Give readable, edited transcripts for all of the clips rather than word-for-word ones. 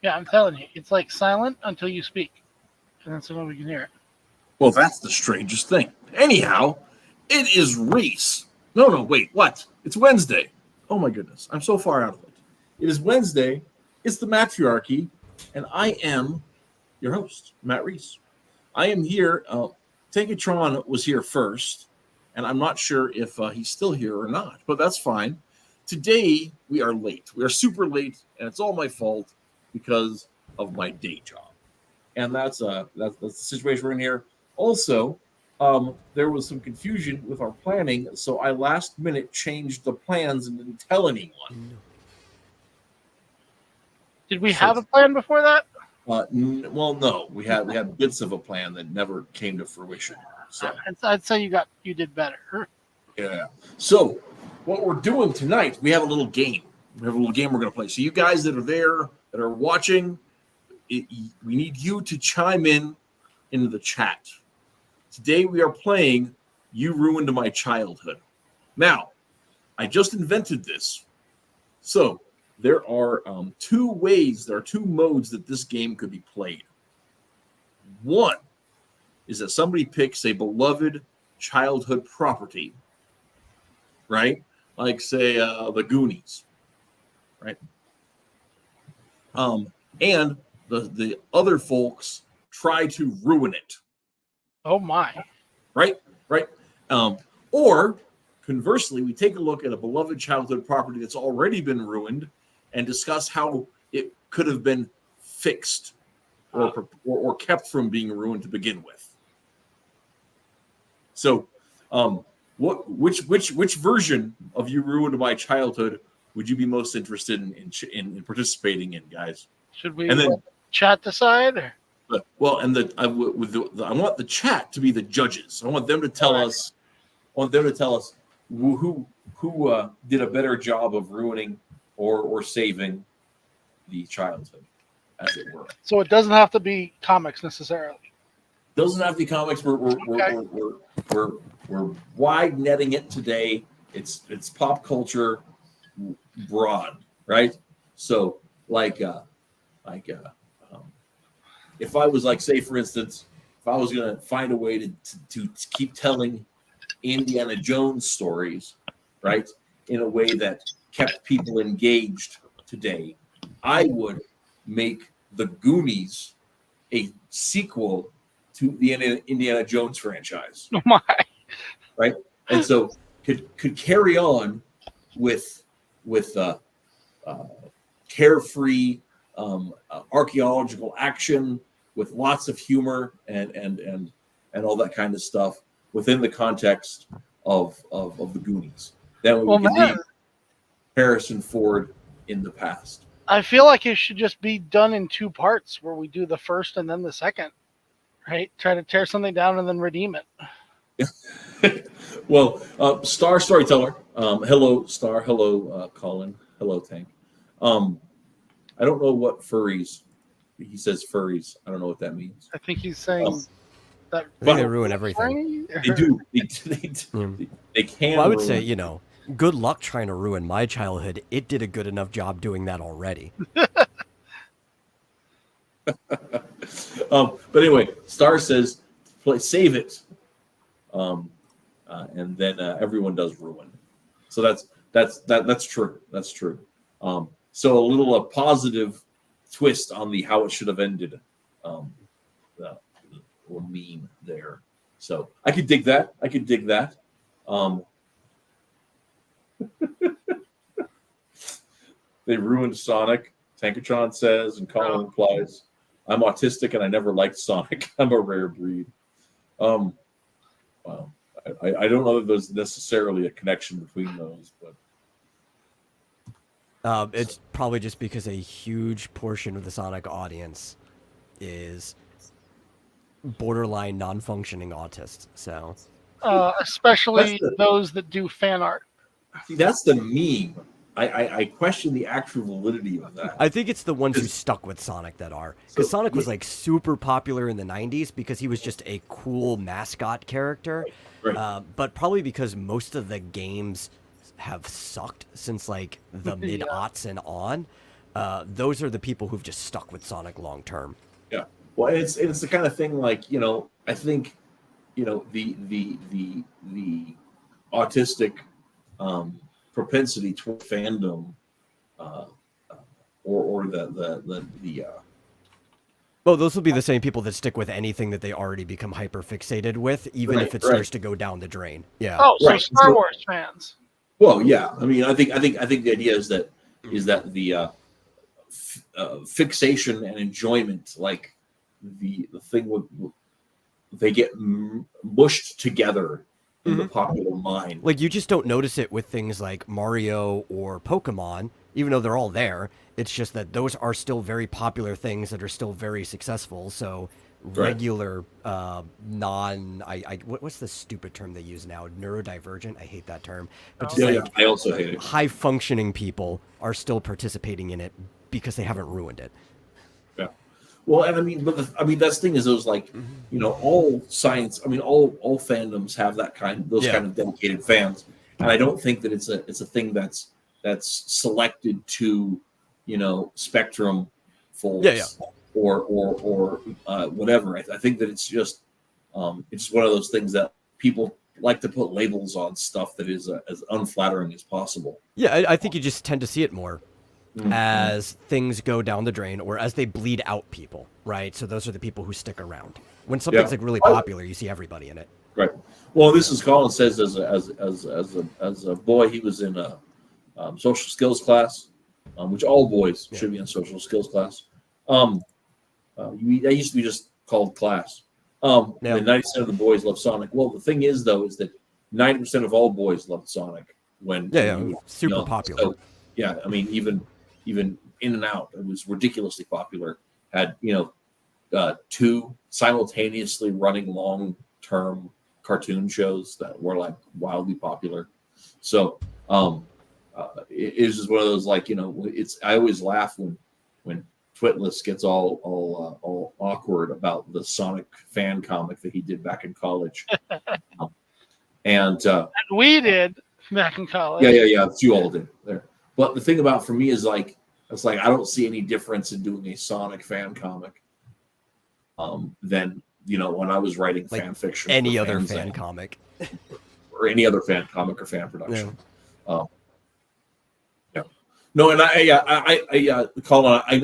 Yeah, I'm telling you, it's like silent until you speak, and then suddenly we can hear it. Well, that's the strangest thing. Anyhow, it is Reese. No, no, wait, what? It's Wednesday. Oh my goodness, I'm so far out of it. It is Wednesday. It's the Mattriarchy, and I am your host, Matt Reese. I am here. Tankatron was here first, and I'm not sure if he's still here or not, but that's fine. Today we are late. We are super late, and it's all my fault because of my day job. And that's the situation we're in here. Also, there was some confusion with our planning, so I last minute changed the plans and didn't tell anyone. Did we have a plan before that? Well, no, we had bits of a plan that never came to fruition. So I'd say you did better. yeah. So what we're doing tonight, we have a little game. We have a little game we're going to play. So you guys that are there that are watching, we need you to chime in into the chat. Today we are playing You Ruined My Childhood. Now, I just invented this. So there are two modes that this game could be played. One is that somebody picks a beloved childhood property, right? Like, say, the Goonies, right? And the other folks try to ruin it. Oh my! Right. Or conversely, we take a look at a beloved childhood property that's already been ruined and discuss how it could have been fixed or kept from being ruined to begin with. So, which version of You Ruined My Childhood would you be most interested in participating in, guys? Should we let chat decide? Or? Well, and I want the chat to be the judges. I want them to tell us. I want them to tell us who did a better job of ruining or saving the childhood, as it were. So it doesn't have to be comics necessarily. Doesn't have to be comics. We're wide netting it today. It's pop culture broad, right? So if I was like, say, for instance, if I was going to find a way to keep telling Indiana Jones stories, right, in a way that kept people engaged today, I would make The Goonies a sequel to the Indiana Jones franchise. Oh my! Right, and so could carry on with carefree archaeological action with lots of humor and all that kind of stuff within the context of the Goonies. Then we can leave Harrison Ford in the past. I feel like it should just be done in two parts, where we do the first and then the second. Right? Try to tear something down and then redeem it. Well, Star Storyteller. Hello, Star. Hello, Colin. Hello, Tank. I don't know what furries. He says furries. I don't know what that means. I think he's saying that they ruin everything. They do. They can. Well, I would say, good luck trying to ruin my childhood. It did a good enough job doing that already. But anyway, Star says, save it. And then everyone does ruin. So that's true. That's true. So a little positive twist on the how it should have ended, or meme there. So I could dig that. They ruined Sonic. Tankatron says, and Colin replies, "I'm autistic and I never liked Sonic. I'm a rare breed." Wow. I don't know that there's necessarily a connection between those, but it's probably just because a huge portion of the Sonic audience is borderline non-functioning autists. So, especially those that do fan art. See, that's the meme. I question the actual validity of that. I think it's the ones who stuck with Sonic that are. Because Sonic was like super popular in the 90s because he was just a cool mascot character. Right. But probably because most of the games have sucked since like the mid-aughts and on. those are the people who've just stuck with Sonic long term. Yeah. Well, it's the kind of thing like, I think, the autistic propensity toward fandom, uh, or the Well, those will be the same people that stick with anything that they already become hyper fixated with, even if it starts to go down the drain. Yeah. Oh, so Right. Star Wars fans. Well, yeah. I mean, I think the idea is that the fixation and enjoyment, like the thing with they get mushed together in the popular mind. Like, you just don't notice it with things like Mario or Pokemon, even though they're all there. It's just that those are still very popular things that are still very successful. So regular, what's the stupid term they use now? Neurodivergent? I hate that term. But just I also hate it. High functioning people are still participating in it because they haven't ruined it. Yeah. Well, and I mean, that's the thing is those like, all science. I mean, all fandoms have those kind of dedicated fans, and I don't think that it's a thing that's selected to, spectrum folks or whatever. I think that it's just one of those things that people like to put labels on stuff that is as unflattering as possible. Yeah, I think you just tend to see it more as things go down the drain or as they bleed out people, right? So those are the people who stick around. When something's like really popular, you see everybody in it. Right. Well, this is Colin says as a boy, he was in a social skills class, which all boys should be in social skills class. That used to be just called class. And 90% of the boys love Sonic. Well, the thing is, though, is that 90% of all boys loved Sonic when super popular. So, yeah, I mean, even In and Out, it was ridiculously popular. Had 2 simultaneously running long-term cartoon shows that were like wildly popular. So it's just one of those like I always laugh when Twitless gets all awkward about the Sonic fan comic that he did back in college, and we did back in college. Yeah. You all did there. But the thing about for me is like it's like I don't see any difference in doing a Sonic fan comic, than when I was writing fan fiction. Any other fan comic, or any other fan comic or fan production. Yeah. No, and Colin, I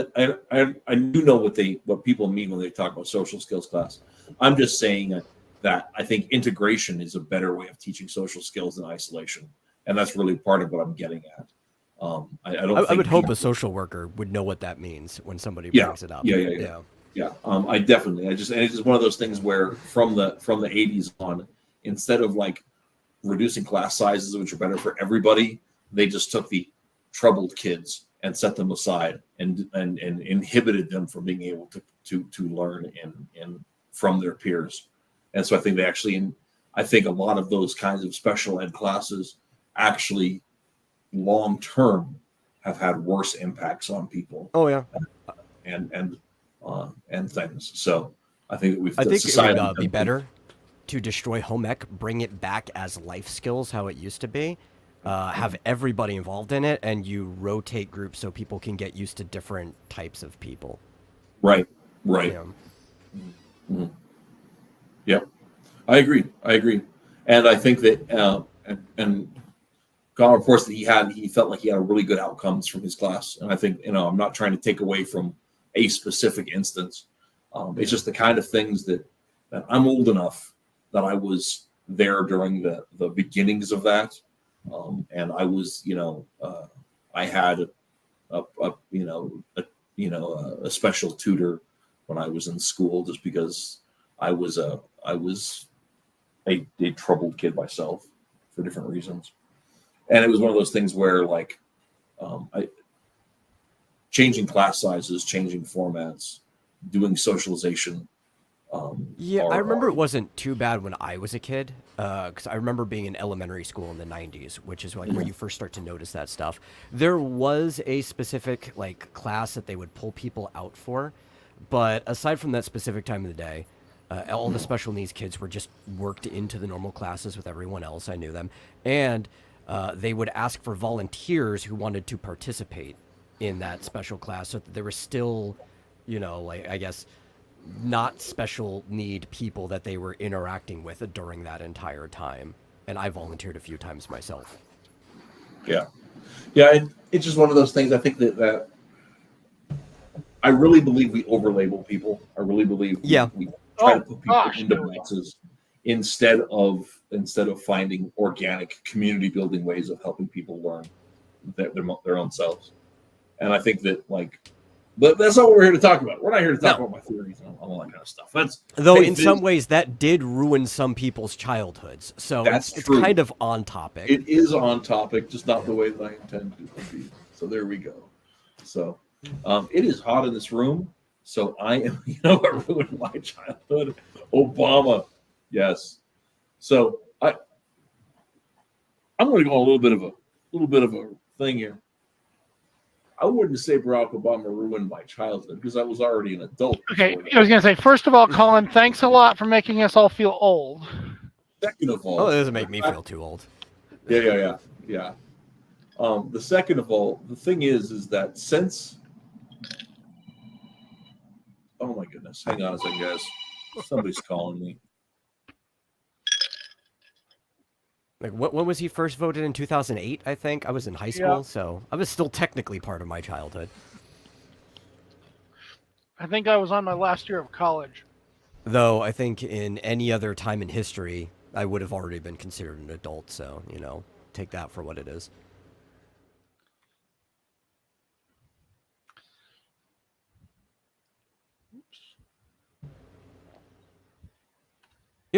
do know what people mean when they talk about social skills class. I'm just saying that I think integration is a better way of teaching social skills than isolation, and that's really part of what I'm getting at. I would hope a social worker would know what that means when somebody brings it up. Yeah. It's just one of those things where from the 80s on, instead of like reducing class sizes, which are better for everybody, they just took the troubled kids and set them aside and inhibited them from being able to learn and from their peers. And so I think a lot of those kinds of special ed classes actually long term have had worse impacts on people. Oh yeah. And things. So I think it would be better to destroy home ec, bring it back as life skills how it used to be. Have everybody involved in it, and you rotate groups so people can get used to different types of people. Right. Yeah. Mm-hmm. Yep. I agree. And I think that, and Colin reports that he felt like he had really good outcomes from his class. And I think, I'm not trying to take away from a specific instance. It's just the kind of things that I'm old enough that I was there during the beginnings of that. And I was, I had a special tutor when I was in school, just because I was a troubled kid myself for different reasons. And it was one of those things where like, changing class sizes, changing formats, doing socialization. I remember it wasn't too bad when I was a kid, because I remember being in elementary school in the 90s, which is like where you first start to notice that stuff. There was a specific like class that they would pull people out for, but aside from that specific time of the day, all the special needs kids were just worked into the normal classes with everyone else. I knew them, and they would ask for volunteers who wanted to participate in that special class, so that there were still, like, I guess, not special need people that they were interacting with during that entire time. And I volunteered a few times myself. Yeah. It's just one of those things. I think that I really believe we overlabel people. I really believe we try to put people into boxes instead of finding organic community building ways of helping people learn their own selves. And I think that, but that's not what we're here to talk about. We're not here to talk about my theories and all that kind of stuff. In some ways that did ruin some people's childhoods. So it's kind of on topic. It is on topic, just not the way that I intended it to be. So there we go. So it is hot in this room. So I am, what ruined my childhood? Obama. Yes. So I'm going to go a little bit of a thing here. I wouldn't say Barack Obama ruined my childhood because I was already an adult. Okay, I was going to say, first of all, Colin, thanks a lot for making us all feel old. Second of all, it doesn't make me feel too old. Yeah. The second of all, the thing is that since, oh my goodness, hang on a second, guys. Somebody's calling me. Like, when was he first voted? In 2008, I think. I was in high school, so I was still technically part of my childhood. I think I was on my last year of college. Though, I think in any other time in history, I would have already been considered an adult, so, take that for what it is.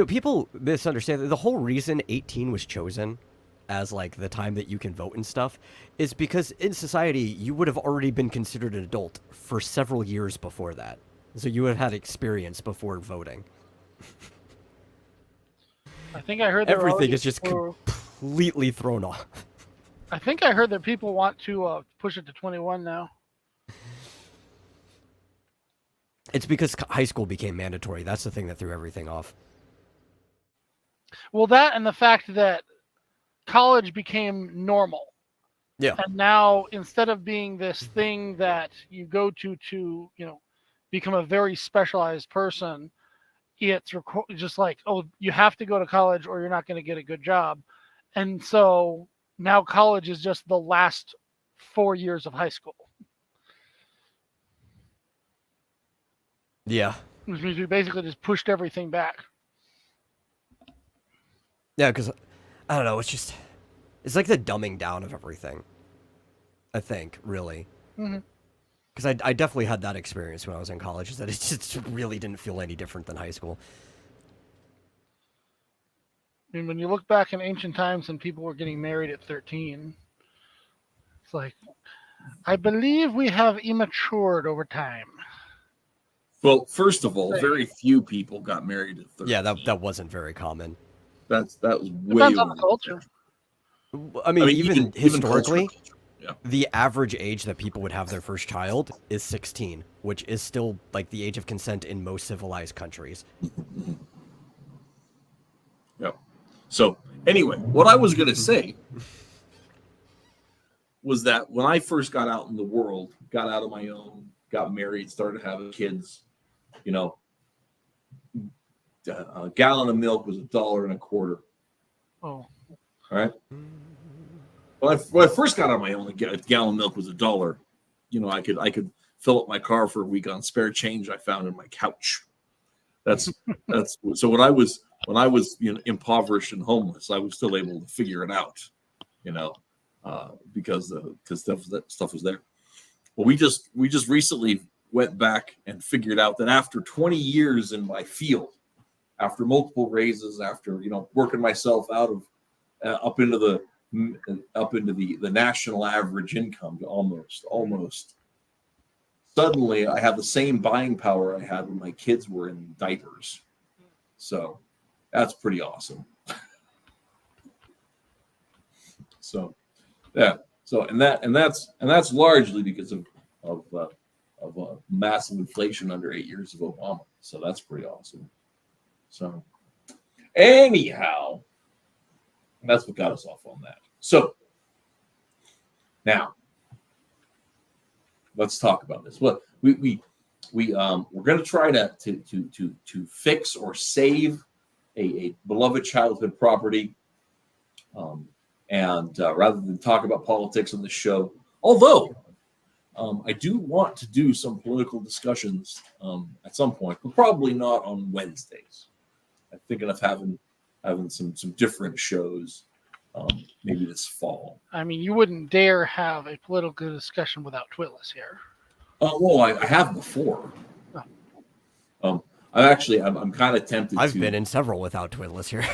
People misunderstand that the whole reason 18 was chosen as, the time that you can vote and stuff is because in society, you would have already been considered an adult for several years before that. So you would have had experience before voting. I think I heard everything is just completely thrown off. I think I heard that people want to push it to 21 now. It's because high school became mandatory. That's the thing that threw everything off. Well, that and the fact that college became normal. Yeah. And now, instead of being this thing that you go to become a very specialized person, it's just like, oh, you have to go to college or you're not going to get a good job. And so now college is just the last 4 years of high school. Yeah. Which means we basically just pushed everything back. Yeah, because, I don't know, it's like the dumbing down of everything, I think, really. Mm-hmm. Because I definitely had that experience when I was in college, is that it just really didn't feel any different than high school. I mean, when you look back in ancient times and people were getting married at 13, it's like, I believe we have immatured over time. Well, first of all, very few people got married at 13. Yeah, that wasn't very common. That was way Depends on the culture. I mean, even historically, yeah. The average age that people would have their first child is 16, which is still the age of consent in most civilized countries. Yeah. So anyway, what I was going to say was that when I first got out in the world, got out on my own, got married, started having kids, a gallon of milk was $1.25. Oh. All right. When I first got on my own, a gallon of milk was $1. I could fill up my car for a week on spare change I found in my couch. That's so when I was impoverished and homeless, I was still able to figure it out, because stuff was there. Well, we just recently went back and figured out that after 20 years in my field, after multiple raises, after working myself out of up into the national average income to almost, suddenly I have the same buying power I had when my kids were in diapers. So that's pretty awesome. So yeah. So and that's largely because of massive inflation under 8 years of Obama. So that's pretty awesome. So anyhow, that's what got us off on that. So now, let's talk about this. Well, we're going to try to fix or save a beloved childhood property, and rather than talk about politics on the show, although I do want to do some political discussions at some point, but probably not on Wednesdays. I'm thinking of having some different shows, maybe this fall. I mean, you wouldn't dare have a political discussion without Twitless here. Well, I have before. I'm kind of tempted. I've been in several without Twitless here.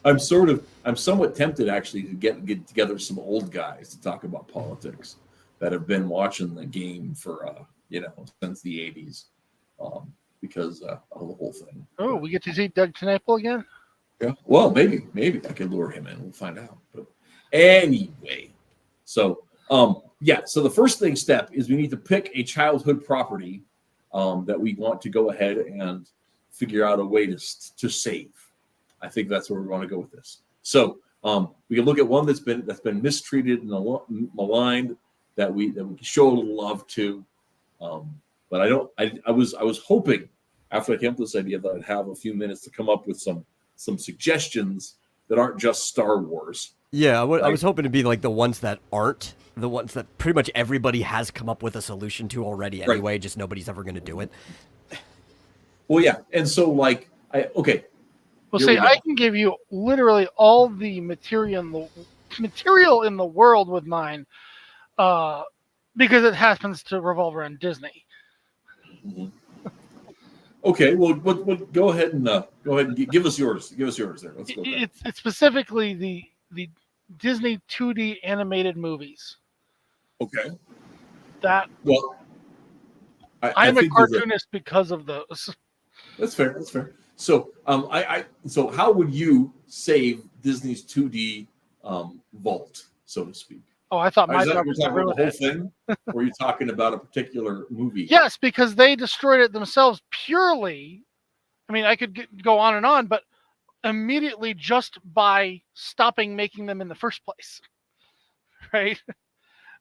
I'm somewhat tempted actually to get together some old guys to talk about politics that have been watching the game for since the '80s, because of the whole thing. Oh, we get to see Doug Knapel again? Yeah. Well, maybe I could lure him in. We'll find out. But anyway, so so the first step is we need to pick a childhood property that we want to go ahead and figure out a way to save. I think that's where we want to go with this. So we can look at one that's been mistreated and maligned, that we can show a little love to. But I was hoping, after I came up with this idea, that I'd have a few minutes to come up with some suggestions that aren't just Star Wars. Yeah, I was hoping to be like the ones that aren't the ones that pretty much everybody has come up with a solution to already anyway. Right. Just nobody's ever going to do it. Well, yeah, and so okay. Well, see, I can give you literally all the material in the world with mine, because it happens to revolve around Disney. Mm-hmm. Okay, well, go ahead and give us yours. Give us yours there. Let's go. It's specifically the Disney 2D animated movies. Okay. I'm a cartoonist because of those. That's fair. So, so how would you save Disney's 2D vault, so to speak? Oh, I thought my job was to ruin the whole thing. Or were you talking about a particular movie? Yes, because they destroyed it themselves purely. I mean, I could go on and on, but immediately just by stopping making them in the first place. Right?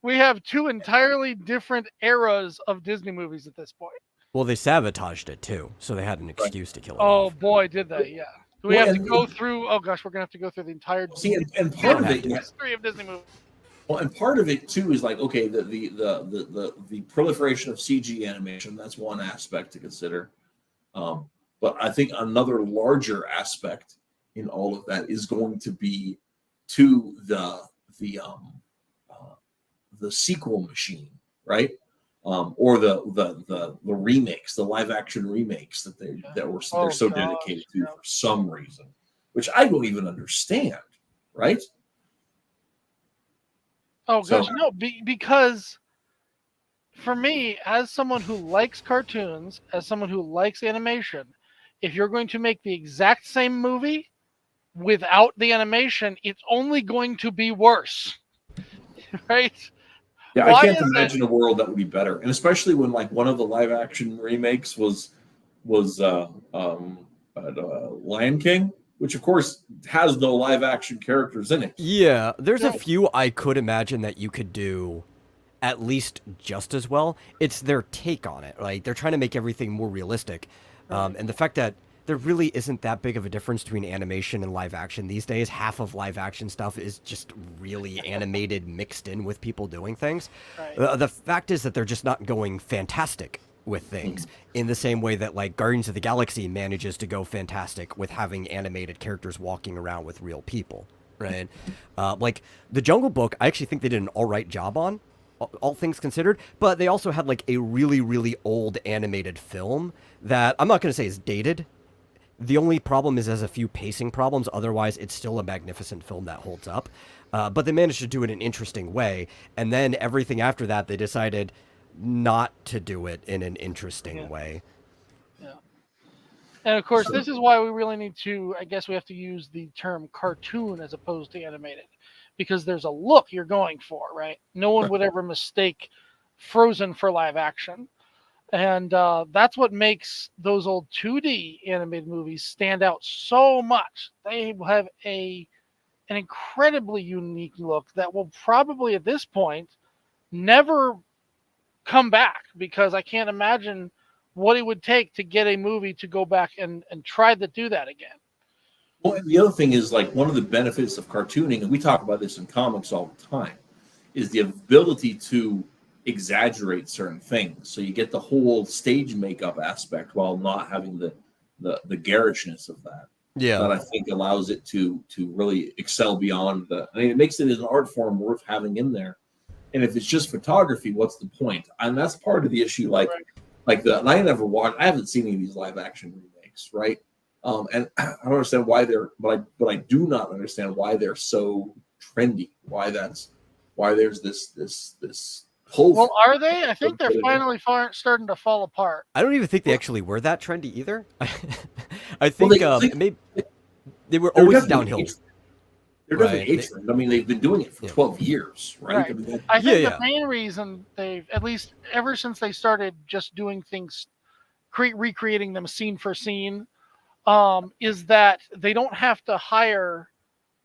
We have two entirely different eras of Disney movies at this point. Well, they sabotaged it too, so they had an excuse to kill it. Oh off. Boy, did they! Yeah, we have to go through. Oh gosh, we're gonna have to go through the entire and part of it, history of Disney movies. Well, and part of it too is the proliferation of CG animation. That's one aspect to consider. But I think another larger aspect in all of that is going to be to the sequel machine, right? Or the remakes, the live action remakes that they're so dedicated to for some reason, which I don't even understand, right? Oh gosh, no, because for me, as someone who likes cartoons, as someone who likes animation, if you're going to make the exact same movie without the animation, it's only going to be worse, right? Yeah, I can't imagine a world that would be better, and especially when one of the live action remakes was Lion King, which of course has no live action characters in it. Yeah, there's a few I could imagine that you could do at least just as well. It's their take on it. Like they're trying to make everything more realistic, and the fact that there really isn't that big of a difference between animation and live action these days. Half of live action stuff is just really animated mixed in with people doing things. Right. The fact is that they're just not going fantastic with things in the same way that Guardians of the Galaxy manages to go fantastic with having animated characters walking around with real people, right? The Jungle Book, I actually think they did an all right job on, all things considered, but they also had a really, really old animated film that I'm not going to say is dated. The only problem is there's a few pacing problems. Otherwise, it's still a magnificent film that holds up. But they managed to do it in an interesting way. And then everything after that, they decided not to do it in an interesting way. Yeah. And of course, this is why we really need to, I guess we have to use the term cartoon as opposed to animated. Because there's a look you're going for, right? No one would ever mistake Frozen for live action. And that's what makes those old 2D animated movies stand out so much. They have an incredibly unique look that will probably at this point never come back, because I can't imagine what it would take to get a movie to go back and try to do that again. Well, and the other thing is, like, one of the benefits of cartooning, and we talk about this in comics all the time, is the ability to exaggerate certain things. So you get the whole stage makeup aspect while not having the garishness of that. Yeah. That I think allows it to really excel beyond the. I mean, it makes it as an art form worth having in there. And if it's just photography, what's the point? And that's part of the issue. Like, and I never watched. I haven't seen any of these live action remakes, right? And I don't understand why they're, but I do not understand why they're so trendy. Why there's this whole. Well, are they? I think they're finally starting to fall apart. I don't even think they actually were that trendy either. I think maybe they were always downhill. They're definitely A-trend. I mean, they've been doing it for 12 years, right? I mean, I think the main reason they've, at least ever since they started just doing things, recreating them scene for scene, is that they don't have to hire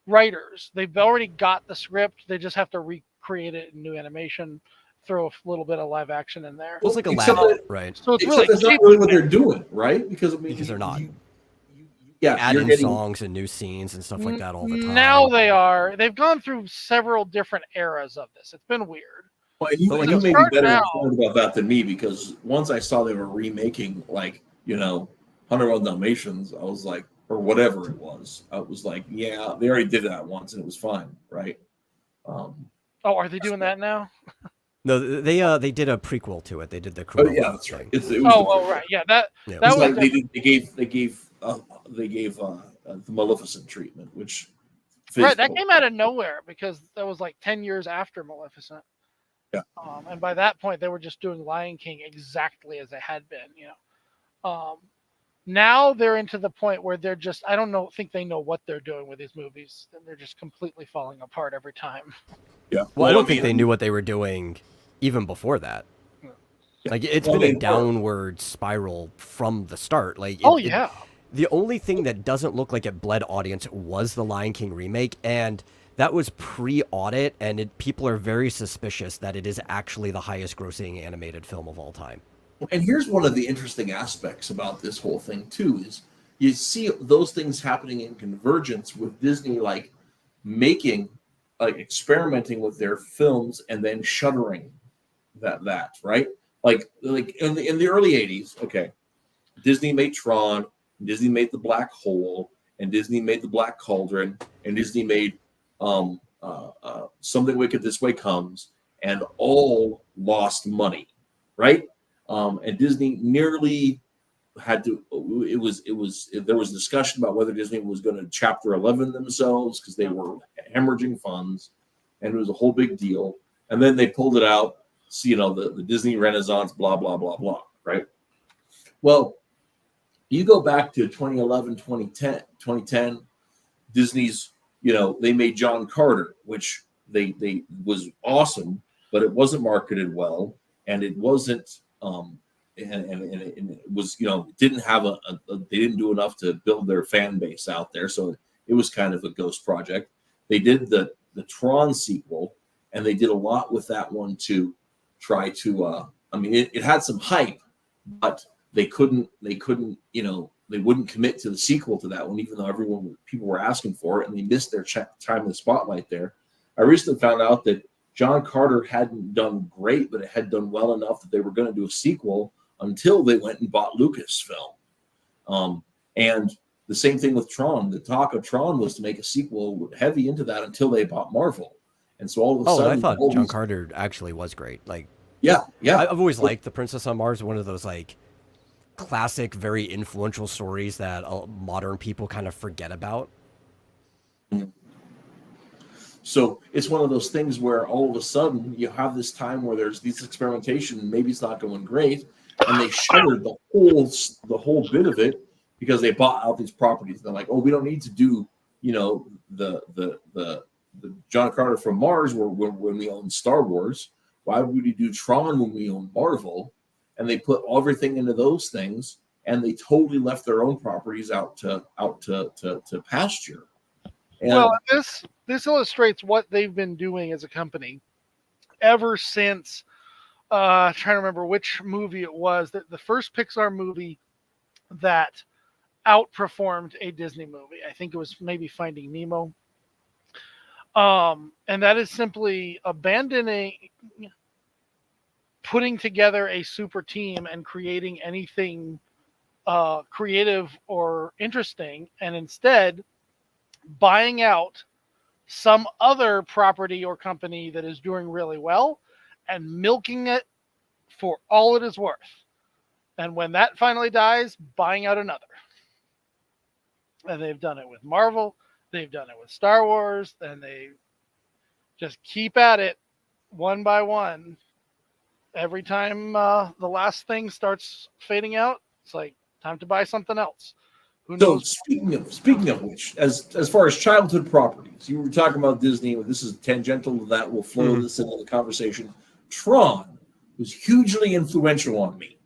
writers. They've already got the script. They just have to recreate it in new animation, throw a little bit of live action in there. Well, it's like a lab, right? So it's really, that's not really what they're doing, right? Because I mean, because they're not. You're adding songs and new scenes and stuff like that all the time. Now they are. They've gone through several different eras of this. It's been weird. Well, you may be better informed about that than me, because once I saw they were remaking, like, 101 Dalmatians, I was like, or whatever it was, I was like, yeah, they already did that once and it was fine, right? Are they doing that now? No, they did a prequel to it. They did the Cruella. Yeah, that's right. Right. Yeah, that was like they gave the Maleficent treatment, which that came out of nowhere, because that was like 10 years after Maleficent. Yeah. And by that point, they were just doing Lion King exactly as they had been. Now they're into the point where they're just, I don't think they know what they're doing with these movies, and they're just completely falling apart every time. Yeah. Well, I don't think they knew what they were doing even before that. Like, it's been a downward spiral from the start. Like, the only thing that doesn't look like it bled audience was the Lion King remake, and that was pre-audit, and people are very suspicious that it is actually the highest grossing animated film of all time. And here's one of the interesting aspects about this whole thing too, is you see those things happening in convergence with Disney, like experimenting with their films and then shuttering that right? Like in the early 80s, okay, Disney made Tron, Disney made The Black Hole, and Disney made The Black Cauldron, and Disney made Something Wicked This Way Comes, and all lost money, right? And Disney nearly had to. There was discussion about whether Disney was going to Chapter 11 themselves, because they were hemorrhaging funds, and it was a whole big deal. And then they pulled it out. So, the Disney Renaissance, blah blah blah blah, right? Well, you go back to 2011, 2010, Disney's. They made John Carter, which they was awesome, but it wasn't marketed well, and it wasn't. And it was, didn't have they didn't do enough to build their fan base out there. So it was kind of a ghost project. They did the Tron sequel, and they did a lot with that one to try to, it had some hype, but they couldn't, they wouldn't commit to the sequel to that one, even though people were asking for it, and they missed their time in the spotlight there. I recently found out that John Carter hadn't done great, but it had done well enough that they were going to do a sequel until they went and bought Lucasfilm. And the same thing with Tron. The talk of Tron was to make a sequel heavy into that until they bought Marvel. And so all of a sudden... I thought John Carter actually was great. Like, yeah. I've always liked The Princess on Mars, one of those, like, classic, very influential stories that modern people kind of forget about. Mm-hmm. So it's one of those things where all of a sudden you have this time where there's this experimentation, and maybe it's not going great, and they shuttered the whole bit of it because they bought out these properties. They're like, oh, we don't need to do the John Carter from Mars when we own Star Wars. Why would we do Tron when we own Marvel? And they put everything into those things, and they totally left their own properties out to pasture. And well, this illustrates what they've been doing as a company ever since Trying to remember which movie it was. The first Pixar movie that outperformed a Disney movie. I think it was maybe Finding Nemo. And that is simply putting together a super team and creating anything creative or interesting, and instead buying out some other property or company that is doing really well and milking it for all it is worth. And when that finally dies, buying out another. And they've done it with Marvel, they've done it with Star Wars, and they just keep at it one by one. Every time the last thing starts fading out, it's like time to buy something else. Who So knows? speaking of which, as far as childhood properties, you were talking about Disney. This is tangential to that. We'll flow this into the conversation. Tron was hugely influential on me,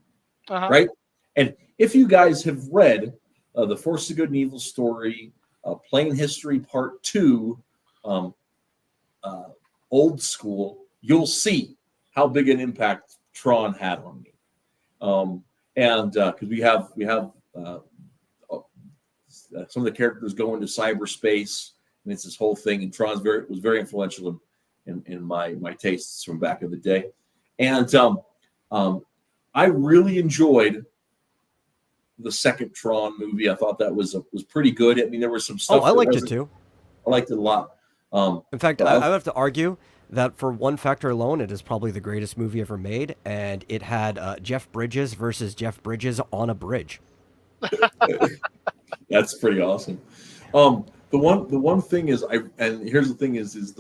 right? And if you guys have read The Force of Good and Evil story, Plain History Part 2, Old School, you'll see how big an impact Tron had on me. And because we have some of the characters go into cyberspace, and it's this whole thing. And Tron was very influential in my tastes from back in the day. And I really enjoyed the second Tron movie. I thought that was pretty good. I mean, there was some stuff. Oh, I liked it too. I liked it a lot. In fact, I have to argue that for one factor alone, it is probably the greatest movie ever made, and it had Jeff Bridges versus Jeff Bridges on a bridge. That's pretty awesome. The one thing is here's the thing is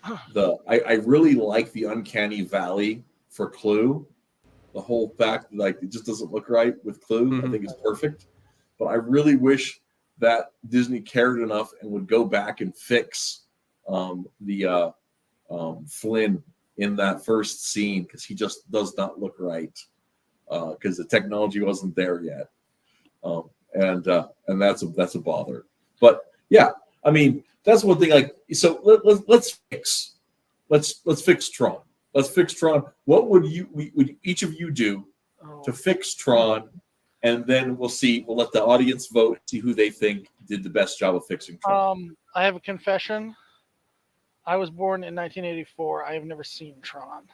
I really like the uncanny valley for Clue. The whole fact like it just doesn't look right with Clue. I think it's perfect. But I really wish that Disney cared enough and would go back and fix the Flynn in that first scene, because he just does not look right, because the technology wasn't there yet. And that's a bother. But yeah, I mean that's one thing. Like, so let's fix Tron. Let's fix Tron. What would each of you do to fix Tron? And then we'll see. We'll let the audience vote, see who they think did the best job of fixing Tron. I have a confession. I was born in 1984. I have never seen Tron.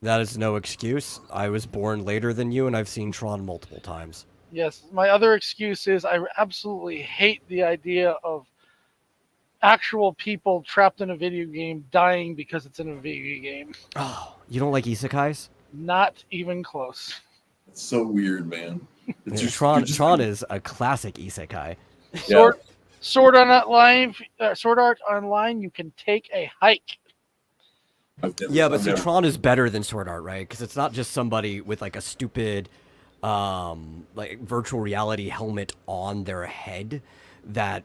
That is no excuse. I was born later than you, and I've seen Tron multiple times. Yes, my other excuse is I absolutely hate the idea of actual people trapped in a video game dying because it's in a video game. Oh, you don't like isekais? Not even close. It's so weird, man. Tron is a classic isekai. Sword Art Online, you can take a hike. Yeah, but Tron is better than Sword Art, right? Because it's not just somebody with like a stupid like virtual reality helmet on their head. That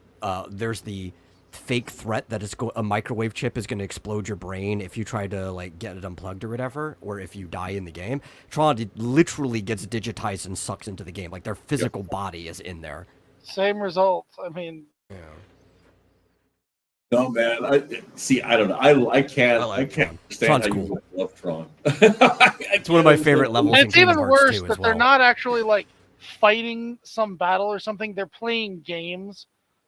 there's the fake threat that a microwave chip is going to explode your brain if you try to like get it unplugged or whatever, or if you die in the game. Tron literally gets digitized and sucks into the game. Like their physical body is in there. Same result. I mean, yeah. No, man. I don't know. I can't understand Tron's how cool. you love Tron. It's one of my favorite levels. And it's even worse that they're not actually like fighting some battle or something. They're playing games,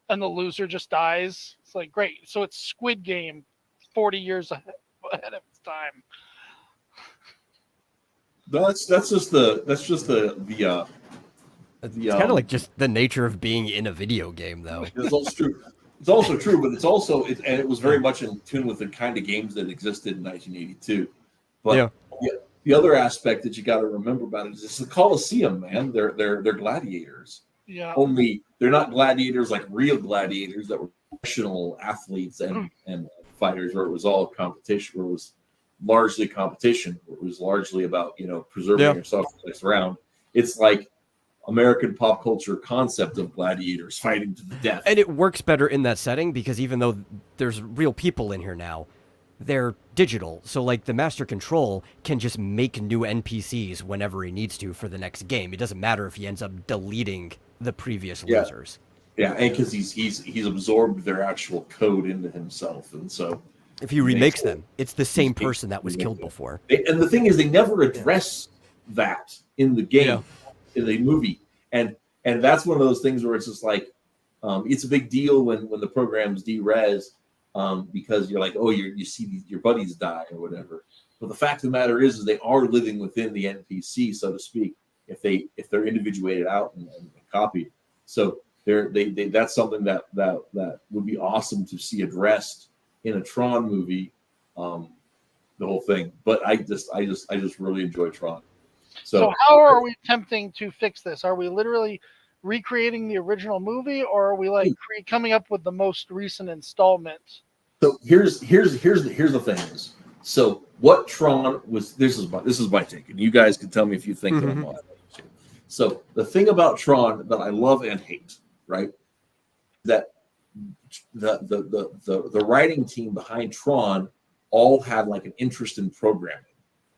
and the loser just dies. It's like, great. So it's Squid Game, 40 years ahead of its time. No, that's just the It's kind of like just the nature of being in a video game, though. It's also true. It's also true, but it was very much in tune with the kind of games that existed in 1982. But the other aspect that you got to remember about it is it's the Coliseum, man. They're gladiators. Yeah. Only they're not gladiators like real gladiators that were professional athletes and fighters, where it was all competition, where it was largely competition, where it was largely about preserving yourself for the next round. It's like American pop culture concept of gladiators fighting to the death. And it works better in that setting because even though there's real people in here now, they're digital. So like the Master Control can just make new NPCs whenever he needs to for the next game. It doesn't matter if he ends up deleting the previous losers. Yeah, and because he's absorbed their actual code into himself, and so If he remakes them, it's the same person that was killed before. And the thing is, they never address that in the game, in the movie, and that's one of those things where it's just like, it's a big deal when the program's de-res, because you're like, oh, you see your buddies die or whatever. But the fact of the matter is they are living within the NPC, so to speak, if they're individuated out and copied. So that's something that would be awesome to see addressed in a Tron movie, the whole thing. But I just really enjoy Tron. So how are we attempting to fix this? Are we literally recreating the original movie, or are we like coming up with the most recent installment? So here's the thing is, so what Tron was, this is my take, and you guys can tell me if you think that I'm on. So the thing about Tron that I love and hate, right, that the writing team behind Tron all had like an interest in programming,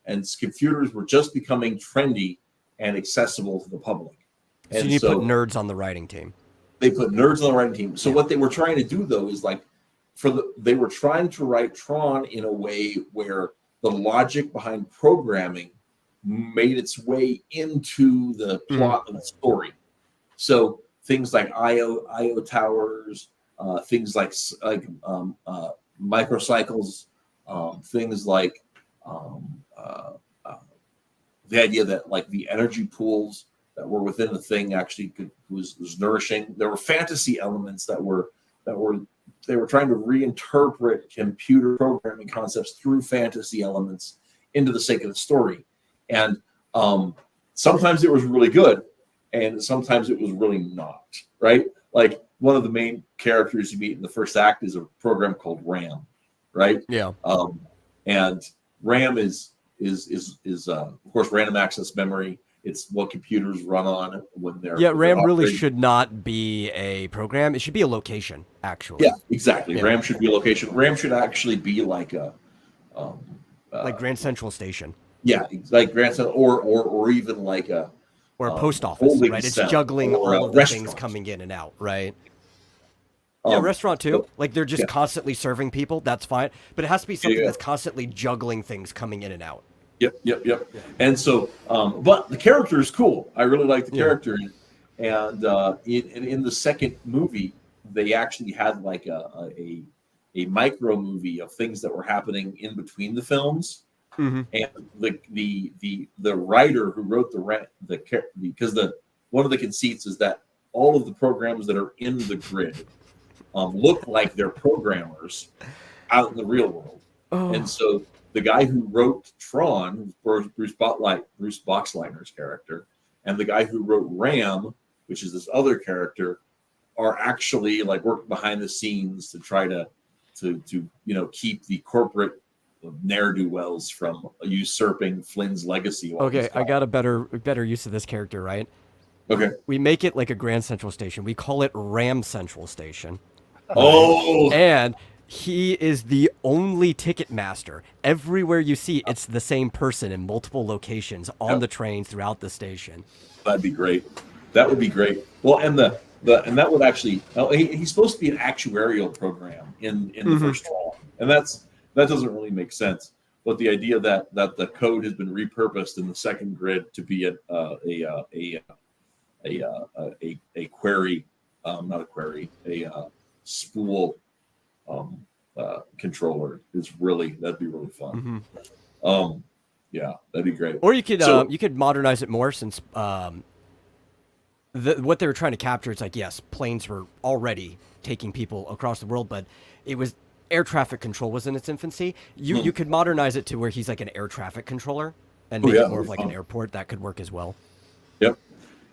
and computers were just becoming trendy and accessible to the public. So you need to put nerds on the writing team. They put nerds on the writing team. So what they were trying to do though is like, they were trying to write Tron in a way where the logic behind programming made its way into the plot of the story. So things like IO towers, things like microcycles, things like the idea that like the energy pools that were within the thing actually was nourishing. There were fantasy elements that they were trying to reinterpret computer programming concepts through fantasy elements into the sake of the story. And sometimes it was really good, and sometimes it was really not, right? Like one of the main characters you meet in the first act is a program called RAM, right? Yeah. And RAM is of course random access memory. It's what computers run on when they're RAM really should not be a program. It should be a location, actually. Yeah, exactly. Yeah. RAM should be a location. RAM should actually be like a like Grand Central Station. Yeah, like Grand Central, or even like a post office, right? It's juggling all of the things coming in and out, right? Yeah, restaurant too. Like they're just constantly serving people. That's fine, but it has to be something that's constantly juggling things coming in and out. Yep. And so, but the character is cool. I really like the character, and in the second movie, they actually had like a micro movie of things that were happening in between the films. And the writer who wrote because one of the conceits is that all of the programs that are in the grid look like they're programmers out in the real world, and so the guy who wrote Tron, Bruce Boxleitner's character, and the guy who wrote RAM, which is this other character, are actually like working behind the scenes to try to keep the corporate ne'er-do-wells from usurping Flynn's legacy. Okay, I got a better use of this character, right? Okay. We make it like a Grand Central Station. We call it Ram Central Station. Oh! And he is the only ticket master. Everywhere you see, it's the same person in multiple locations on the trains throughout the station. That'd be great. That would be great. Well, and and that would actually he's supposed to be an actuarial program in the first Tron, and that doesn't really make sense. But the idea that the code has been repurposed in the second grid to be a query, not a query, a spool controller that'd be really fun. Yeah, that'd be great. Or you could modernize it more, since what they were trying to capture, it's like, yes, planes were already taking people across the world, but it was air traffic control was in its infancy. You could modernize it to where he's like an air traffic controller and make it more of like an airport. That could work as well. Yep.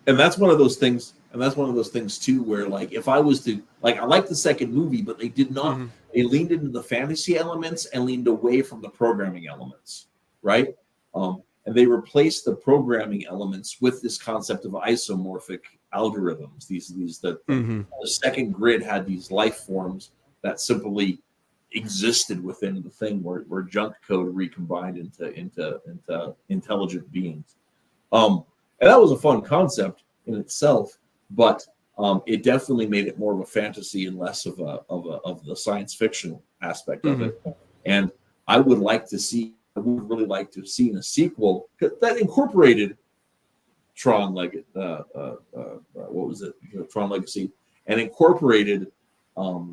And that's one of those things. And that's one of those things too, where like, if I was to like, I like the second movie, but they did not, they leaned into the fantasy elements and leaned away from the programming elements. Right. And they replaced the programming elements with this concept of isomorphic algorithms. The second grid had these life forms that simply existed within the thing, where junk code recombined into intelligent beings. And that was a fun concept in itself, but it definitely made it more of a fantasy and less of the science fiction aspect of it. And I would really like to have seen a sequel that incorporated Tron Legacy, what was it? Tron Legacy, and incorporated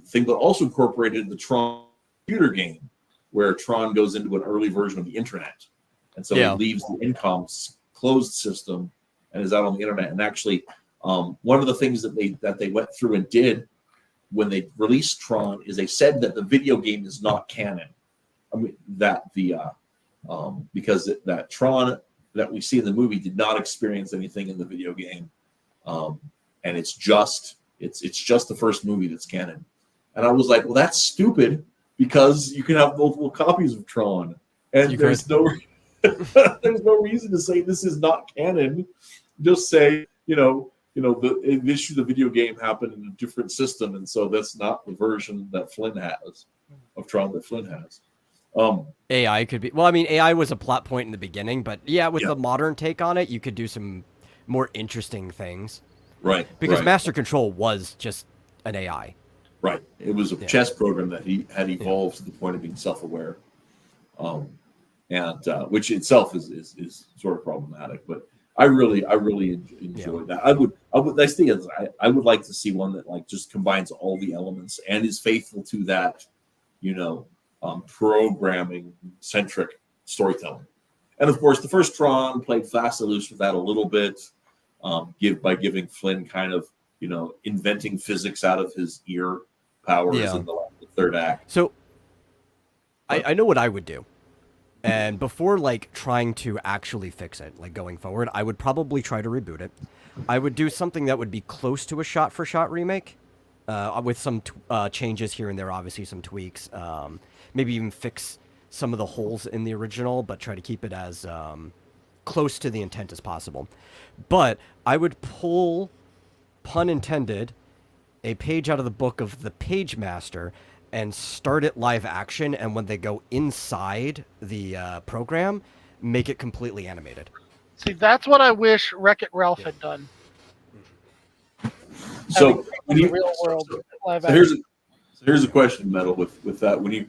thing, but also incorporated the Tron computer game, where Tron goes into an early version of the internet, and so he leaves the Incom's closed system and is out on the internet. And actually, one of the things that they went through and did when they released Tron is they said that the video game is not canon. I mean that because that Tron that we see in the movie did not experience anything in the video game, and it's just the first movie that's canon. And I was like, well, that's stupid, because you can have multiple copies of Tron, and there's no reason to say this is not canon. Just say the issue the video game happened in a different system, and so that's not the version that Flynn has of Tron that Flynn has. AI could be. Well, I mean, AI was a plot point in the beginning, but with the modern take on it, you could do some more interesting things. Right. Because Master Control was just an AI. Right. It was a chess program that he had evolved to the point of being self-aware, and which itself is sort of problematic. But I really enjoyed that. I would. Nice thing is, I would like to see one that like just combines all the elements and is faithful to that, programming centric storytelling. And of course, the first Tron played fast and loose with that a little bit, by giving Flynn kind of inventing physics out of his ear powers in the third act. So I know what I would do. And before like trying to actually fix it, like going forward, I would probably try to reboot it. I would do something that would be close to a shot-for-shot remake, with some changes here and there, obviously some tweaks. Maybe even fix some of the holes in the original, but try to keep it as close to the intent as possible. But I would pull, pun intended, a page out of the book of the Page Master and start it live action, and when they go inside the program, make it completely animated. See, that's what I wish Wreck-It Ralph had done. So when you real world live here's a question, Metal, with that. When you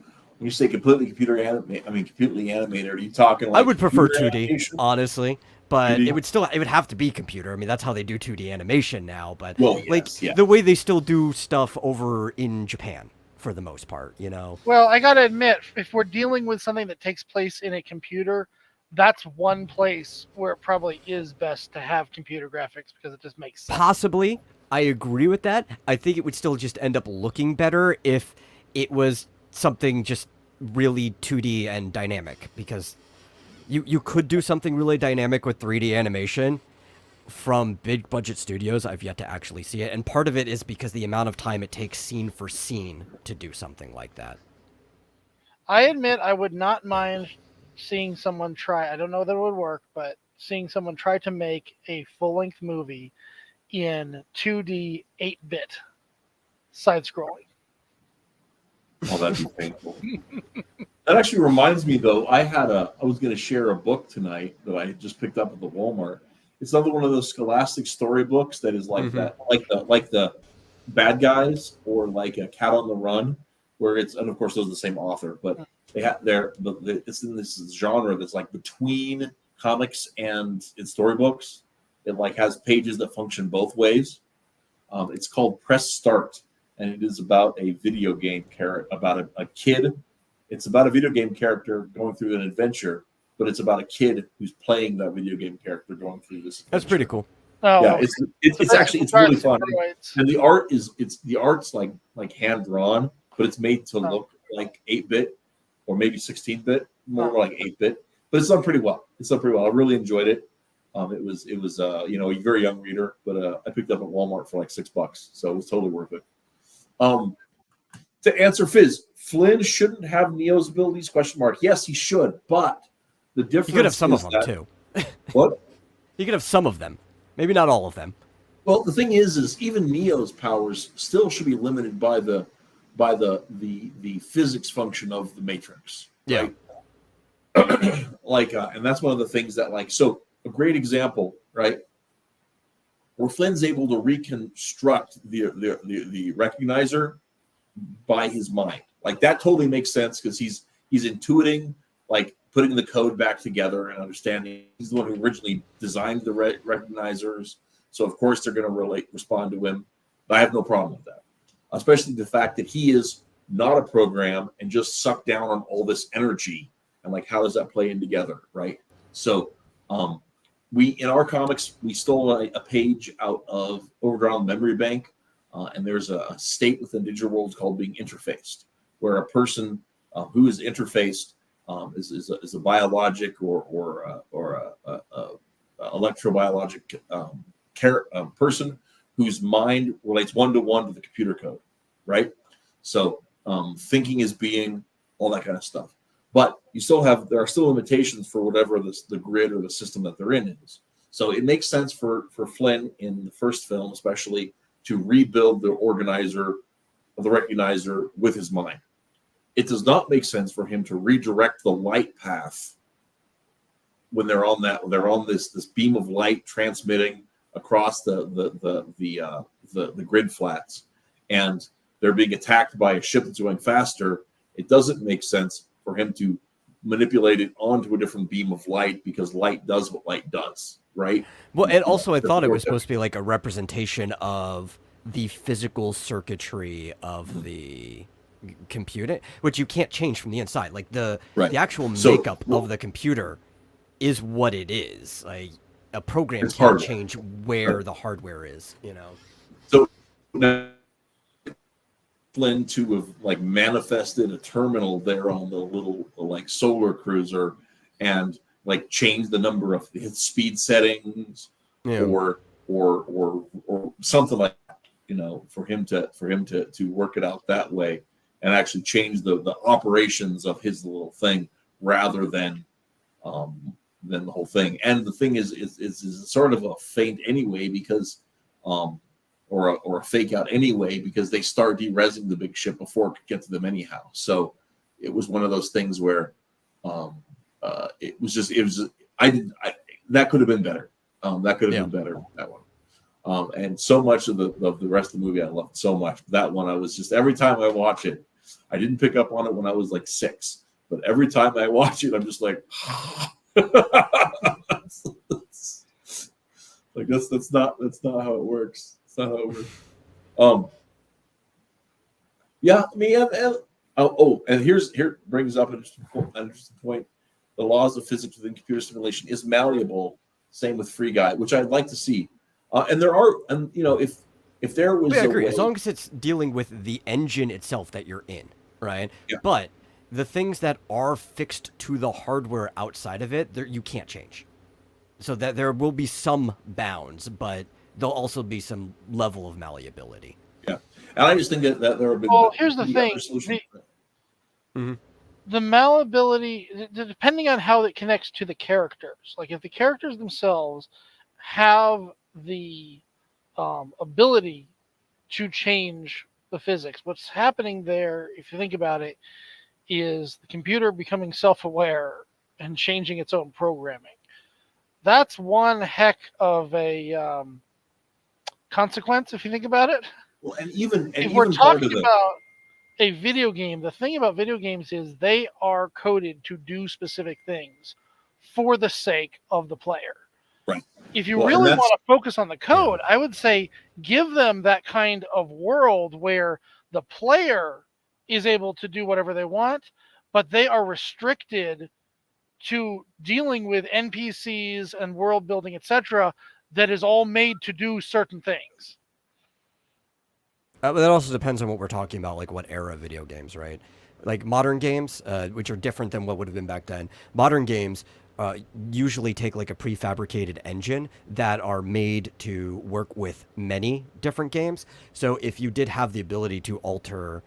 say completely completely animated, are you talking like I would prefer 2D, animation? honestly, but 2D? it would have to be computer. I mean, that's how they do 2D animation now, but the way they still do stuff over in Japan for the most part, Well, I got to admit, if we're dealing with something that takes place in a computer, that's one place where it probably is best to have computer graphics, because it just makes sense. Possibly. I agree with that. I think it would still just end up looking better if it was something just really 2D and dynamic, because you could do something really dynamic with 3D animation from big budget studios. I've yet to actually see it, and part of it is because the amount of time it takes scene for scene to do something like that. I admit I would not mind seeing someone try, I don't know that it would work, but seeing someone try to make a full-length movie in 2D 8-bit side-scrolling. Oh, that'd be painful. That actually reminds me, though, I was going to share a book tonight that I just picked up at the Walmart. It's another one of those scholastic storybooks that is like that, like the Bad Guys or like a Cat on the Run, where it's, and of course those are the same author, but it's in this genre that's like between comics and storybooks. It like has pages that function both ways. It's called Press Start, and it is about a video game about a kid. It's about a video game character going through an adventure, but it's about a kid who's playing that video game character going through this adventure. That's pretty cool. Oh, yeah, it's really fun. And the art's like hand drawn, but it's made to look like 8-bit or maybe 16-bit, more like 8-bit. But it's done pretty well. I really enjoyed it. It was a very young reader, but I picked it up at Walmart for like $6, so it was totally worth it. To answer Fizz, Flynn shouldn't have Neo's abilities? ? Yes, he should, but the difference. You could have some of them too. What? You could have some of them, maybe not all of them. Well, the thing is even Neo's powers still should be limited by the physics function of the Matrix. Yeah. Right? And that's one of the things that so a great example, right? Where Flynn's able to reconstruct the recognizer by his mind. Like that totally makes sense because he's he's intuiting, like putting the code back together and understanding. He's the one who originally designed the recognizers, so of course they're going to respond to him. But I have no problem with that, especially the fact that he is not a program and just sucked down on all this energy, and like how does that play in together, right? So we in our comics we stole a page out of Overdrawn Memory Bank, and there's a state within digital worlds called being interfaced, where a person who is interfaced is a biologic or electrobiologic person whose mind relates one-to-one to the computer code, right? So thinking is being, all that kind of stuff. But there are still limitations for whatever the grid or the system that they're in is. So it makes sense for Flynn in the first film, especially, to rebuild the organizer of the recognizer with his mind. It does not make sense for him to redirect the light path when they're on this beam of light transmitting across the grid flats, and they're being attacked by a ship that's going faster. It doesn't make sense for him to manipulate it onto a different beam of light, because light does what light does, right? Well, and also I thought it was supposed to be like a representation of the physical circuitry of the computer, which you can't change from the inside. Like the actual makeup of the computer is what it is. Like a program can't change where the hardware is, you know. So now Flynn to have like manifested a terminal there on the little like solar cruiser and like change the number of his speed settings, or something like that, you know, for him to work it out that way and actually change the operations of his little thing rather than the whole thing. And the thing is sort of a feint anyway, because or a fake out anyway, because they start de-resing the big ship before it could get to them anyhow. So it was one of those things where that could have been better. That could have been better, that one. And so much of the rest of the movie I loved so much. That one I was just, every time I watch it, I didn't pick up on it when I was like 6, but every time I watch it, I'm just like, like that's not how it works. It's not how it works. Yeah, I mean, and here brings up an interesting point. The laws of physics within computer simulation is malleable. Same with Free Guy, which I'd like to see. And there are, and you know, if there was, I agree, as long as it's dealing with the engine itself that you're in, right? Yeah. But the things that are fixed to the hardware outside of it, you can't change. So that there will be some bounds, but there'll also be some level of malleability. Yeah, and I just think that there have been. Well, here's the thing: the malleability, depending on how it connects to the characters. Like if the characters themselves have the ability to change the physics, what's happening there, if you think about it, is the computer becoming self-aware and changing its own programming. That's one heck of a consequence, if you think about it. Well, if we're talking about a video game, the thing about video games is they are coded to do specific things for the sake of the player. Right. If you really want to focus on the code, I would say give them that kind of world where the player is able to do whatever they want, but they are restricted to dealing with NPCs and world building, etc., that is all made to do certain things. But that also depends on what we're talking about, like what era of video games, right? Like modern games, which are different than what would have been back then. Modern games usually take like a prefabricated engine that are made to work with many different games. So if you did have the ability to alter,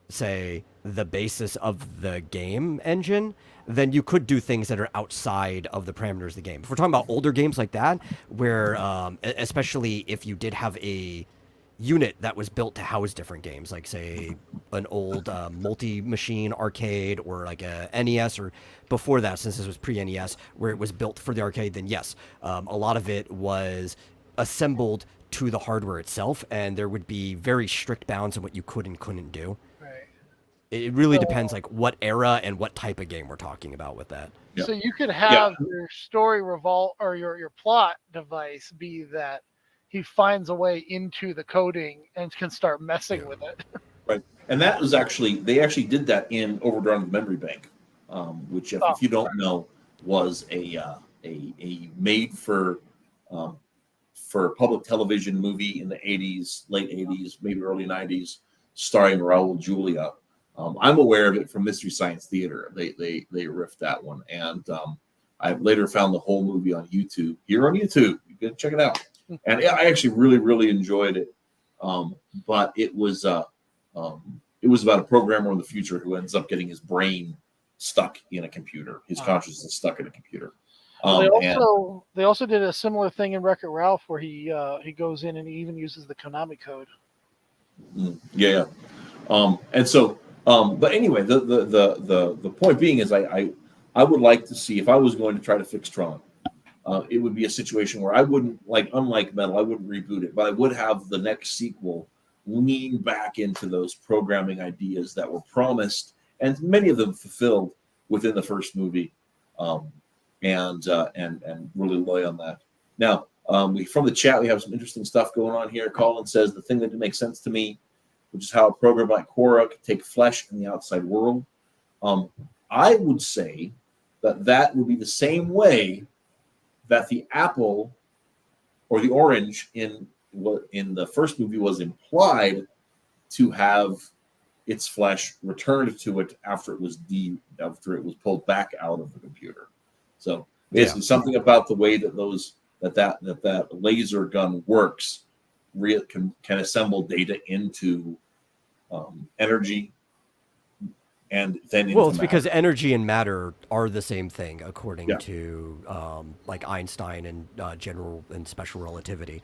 say, the basis of the game engine, then you could do things that are outside of the parameters of the game. If we're talking about older games like that, where especially if you did have a unit that was built to house different games, like say an old multi-machine arcade or like a NES, or before that, since this was pre-NES, where it was built for the arcade, then yes, a lot of it was assembled to the hardware itself, and there would be very strict bounds on what you could and couldn't do. Right. It really So- depends like what era and what type of game we're talking about with that. Yeah. So you could have your story revolve or your plot device be that he finds a way into the coding and can start messing with it. Right. And that was actually, they actually did that in Overdrawn to the Memory Bank, which, if you don't know, was a made for public television movie in the 80s, late 80s, maybe early 90s, starring Raul Julia. I'm aware of it from Mystery Science Theater. They riffed that one. And I later found the whole movie on YouTube. Here on YouTube. You can check it out. And I actually really, really enjoyed it. But it was about a programmer in the future who ends up getting his brain stuck in a computer, his consciousness stuck in a computer. They also did a similar thing in Wreck-It Ralph where he goes in and he even uses the Konami code. Yeah. And so, but anyway, the point being is I would like to see, if I was going to try to fix Tron, it would be a situation where I wouldn't, unlike Metal, I wouldn't reboot it, but I would have the next sequel lean back into those programming ideas that were promised, and many of them fulfilled within the first movie, and really lay on that. Now, from the chat, we have some interesting stuff going on here. Colin says the thing that didn't make sense to me, which is how a program like Quora could take flesh in the outside world. I would say that would be the same way that the apple or the orange in the first movie was implied to have its flesh returned to it after it was pulled back out of the computer. So basically, something about the way that that laser gun works can assemble data into energy, and then into It's because energy and matter are the same thing according to like Einstein and general and special relativity.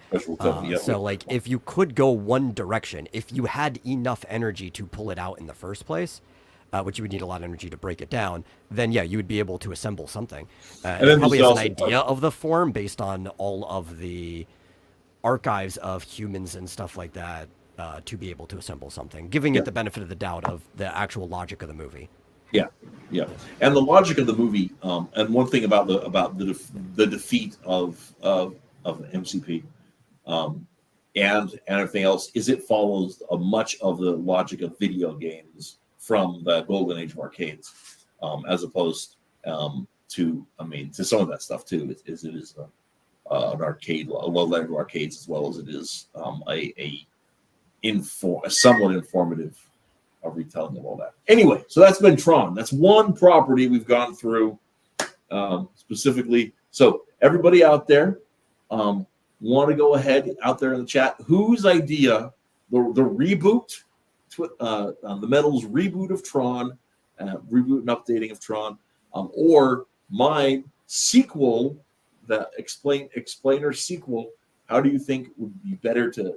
So like if you could go one direction, if you had enough energy to pull it out in the first place, which you would need a lot of energy to break it down, then you would be able to assemble something. And it probably has an idea of the form based on all of the archives of humans and stuff like that. To be able to assemble something, giving it the benefit of the doubt of the actual logic of the movie. Yeah, and the logic of the movie, and one thing about the defeat of the MCP, and everything else is it follows much of the logic of video games from the golden age of arcades, as opposed to some of that stuff too. It is an arcade, a love letter to arcades, as well as it is a somewhat informative retelling of all that. Anyway, so that's been Tron. That's one property we've gone through specifically. So everybody out there, want to go ahead out there in the chat, whose idea the reboot, the Metal's reboot of Tron, reboot and updating of Tron, or my sequel, the explainer sequel? How do you think would be better to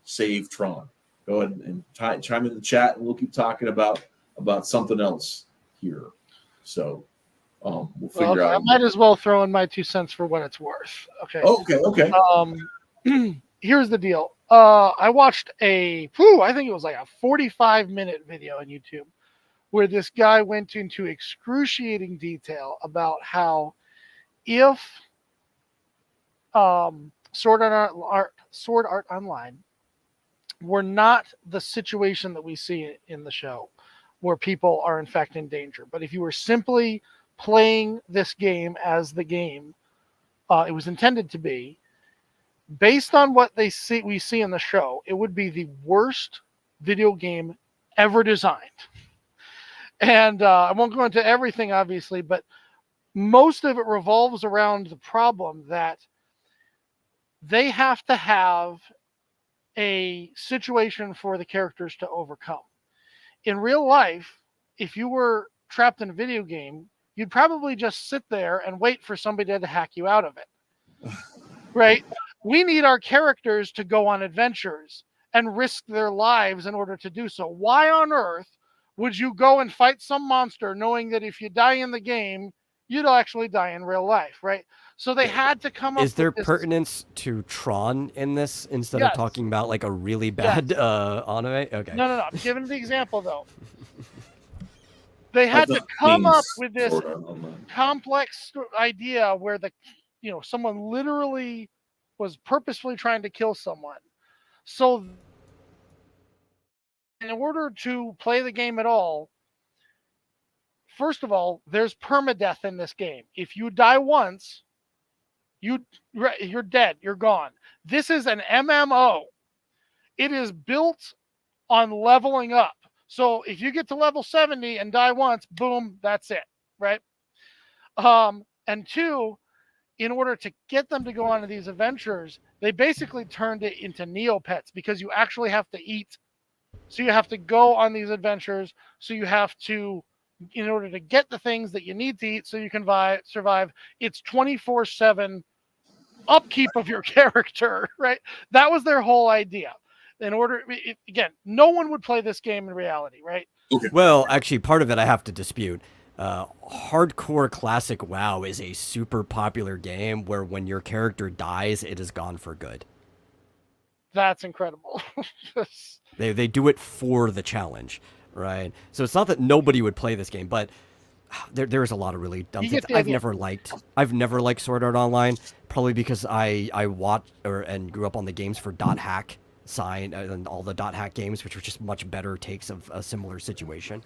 save Tron? Go ahead and chime in the chat, and we'll keep talking about something else here. So we'll figure out. I might as well throw in my 2 cents for what it's worth. Okay. Okay. Here's the deal. I watched I think it was like a 45-minute video on YouTube where this guy went into excruciating detail about how if Sword Art Online were not the situation that we see in the show, where people are in fact in danger, but if you were simply playing this game as the game it was intended to be, based on what we see in the show, it would be the worst video game ever designed. And I won't go into everything, obviously, but most of it revolves around the problem that they have to have a situation for the characters to overcome. In real life, if you were trapped in a video game, you'd probably just sit there and wait for somebody to hack you out of it. Right? We need our characters to go on adventures and risk their lives in order to do so. Why on earth would you go and fight some monster knowing that if you die in the game, you'd actually die in real life, right? So they had to come up Is there with this. pertinence to Tron in this instead of Yes. talking about like a really bad anime? Okay. No. I'm giving the example though. They I had to thought come up games with this Sword Art Online. complex idea where someone literally was purposefully trying to kill someone. So in order to play the game at all, first of all, there's permadeath in this game. If you die once, you're dead. You're gone. This is an MMO. It is built on leveling up. So if you get to level 70 and die once, boom, that's it, right? And two, in order to get them to go on these adventures, they basically turned it into Neopets because you actually have to eat. So you have to go on these adventures. So you have to, in order to get the things that you need to eat so you can survive, it's 24/7 upkeep of your character, right? That was their whole idea. Again, no one would play this game in reality, right? Okay. Well, actually, part of it I have to dispute. Hardcore classic WoW is a super popular game where when your character dies, it is gone for good. That's incredible. They do it for the challenge, right? So it's not that nobody would play this game, but there's a lot of really dumb You things. get the I've idea. never liked Sword Art Online, probably because I watched and grew up on the games for .hack sign and all the .hack games, which were just much better takes of a similar situation.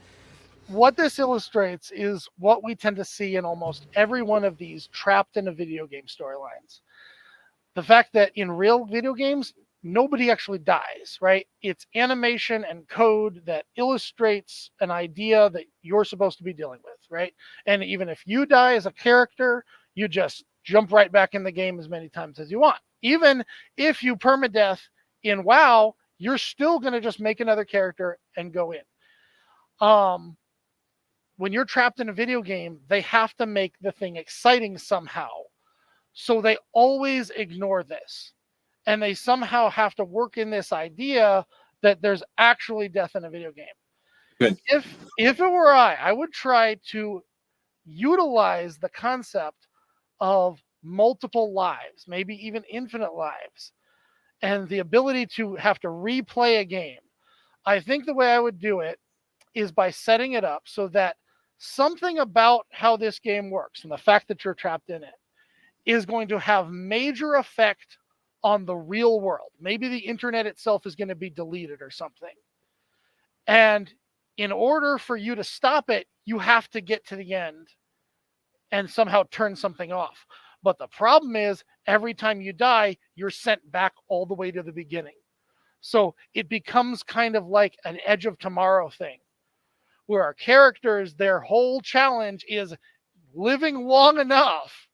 What this illustrates is what we tend to see in almost every one of these trapped in a video game storylines. The fact that in real video games, nobody actually dies, right? It's animation and code that illustrates an idea that you're supposed to be dealing with, right? And even if you die as a character, you just jump right back in the game as many times as you want. Even if you permadeath in WoW, you're still going to just make another character and go in. When you're trapped in a video game, they have to make the thing exciting somehow. So they always ignore this. And they somehow have to work in this idea that there's actually death in a video game. Good. If it were I would try to utilize the concept of multiple lives, maybe even infinite lives, and the ability to have to replay a game. I think the way I would do it is by setting it up so that something about how this game works and the fact that you're trapped in it is going to have major effect on the real world. Maybe the internet itself is going to be deleted or something. And in order for you to stop it, you have to get to the end and somehow turn something off. But the problem is every time you die, you're sent back all the way to the beginning. So it becomes kind of like an Edge of Tomorrow thing, where our characters, their whole challenge is living long enough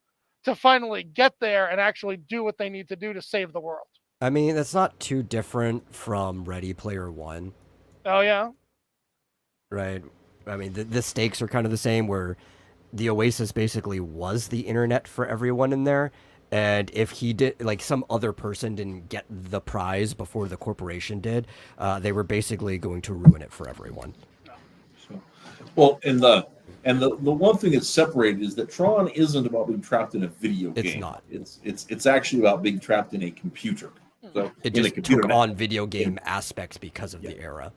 to finally get there and actually do what they need to do to save the world. I mean, that's not too different from Ready Player One, Oh, yeah? right? I mean, the stakes are kind of the same, where the Oasis basically was the internet for everyone in there. And if he did, like some other person didn't get the prize before the corporation did, they were basically going to ruin it for everyone. So, well, and the one thing that's separated is that Tron isn't about being trapped in a video game. It's not. It's actually about being trapped in a computer. So It in a just computer took network. on video game aspects because of the era.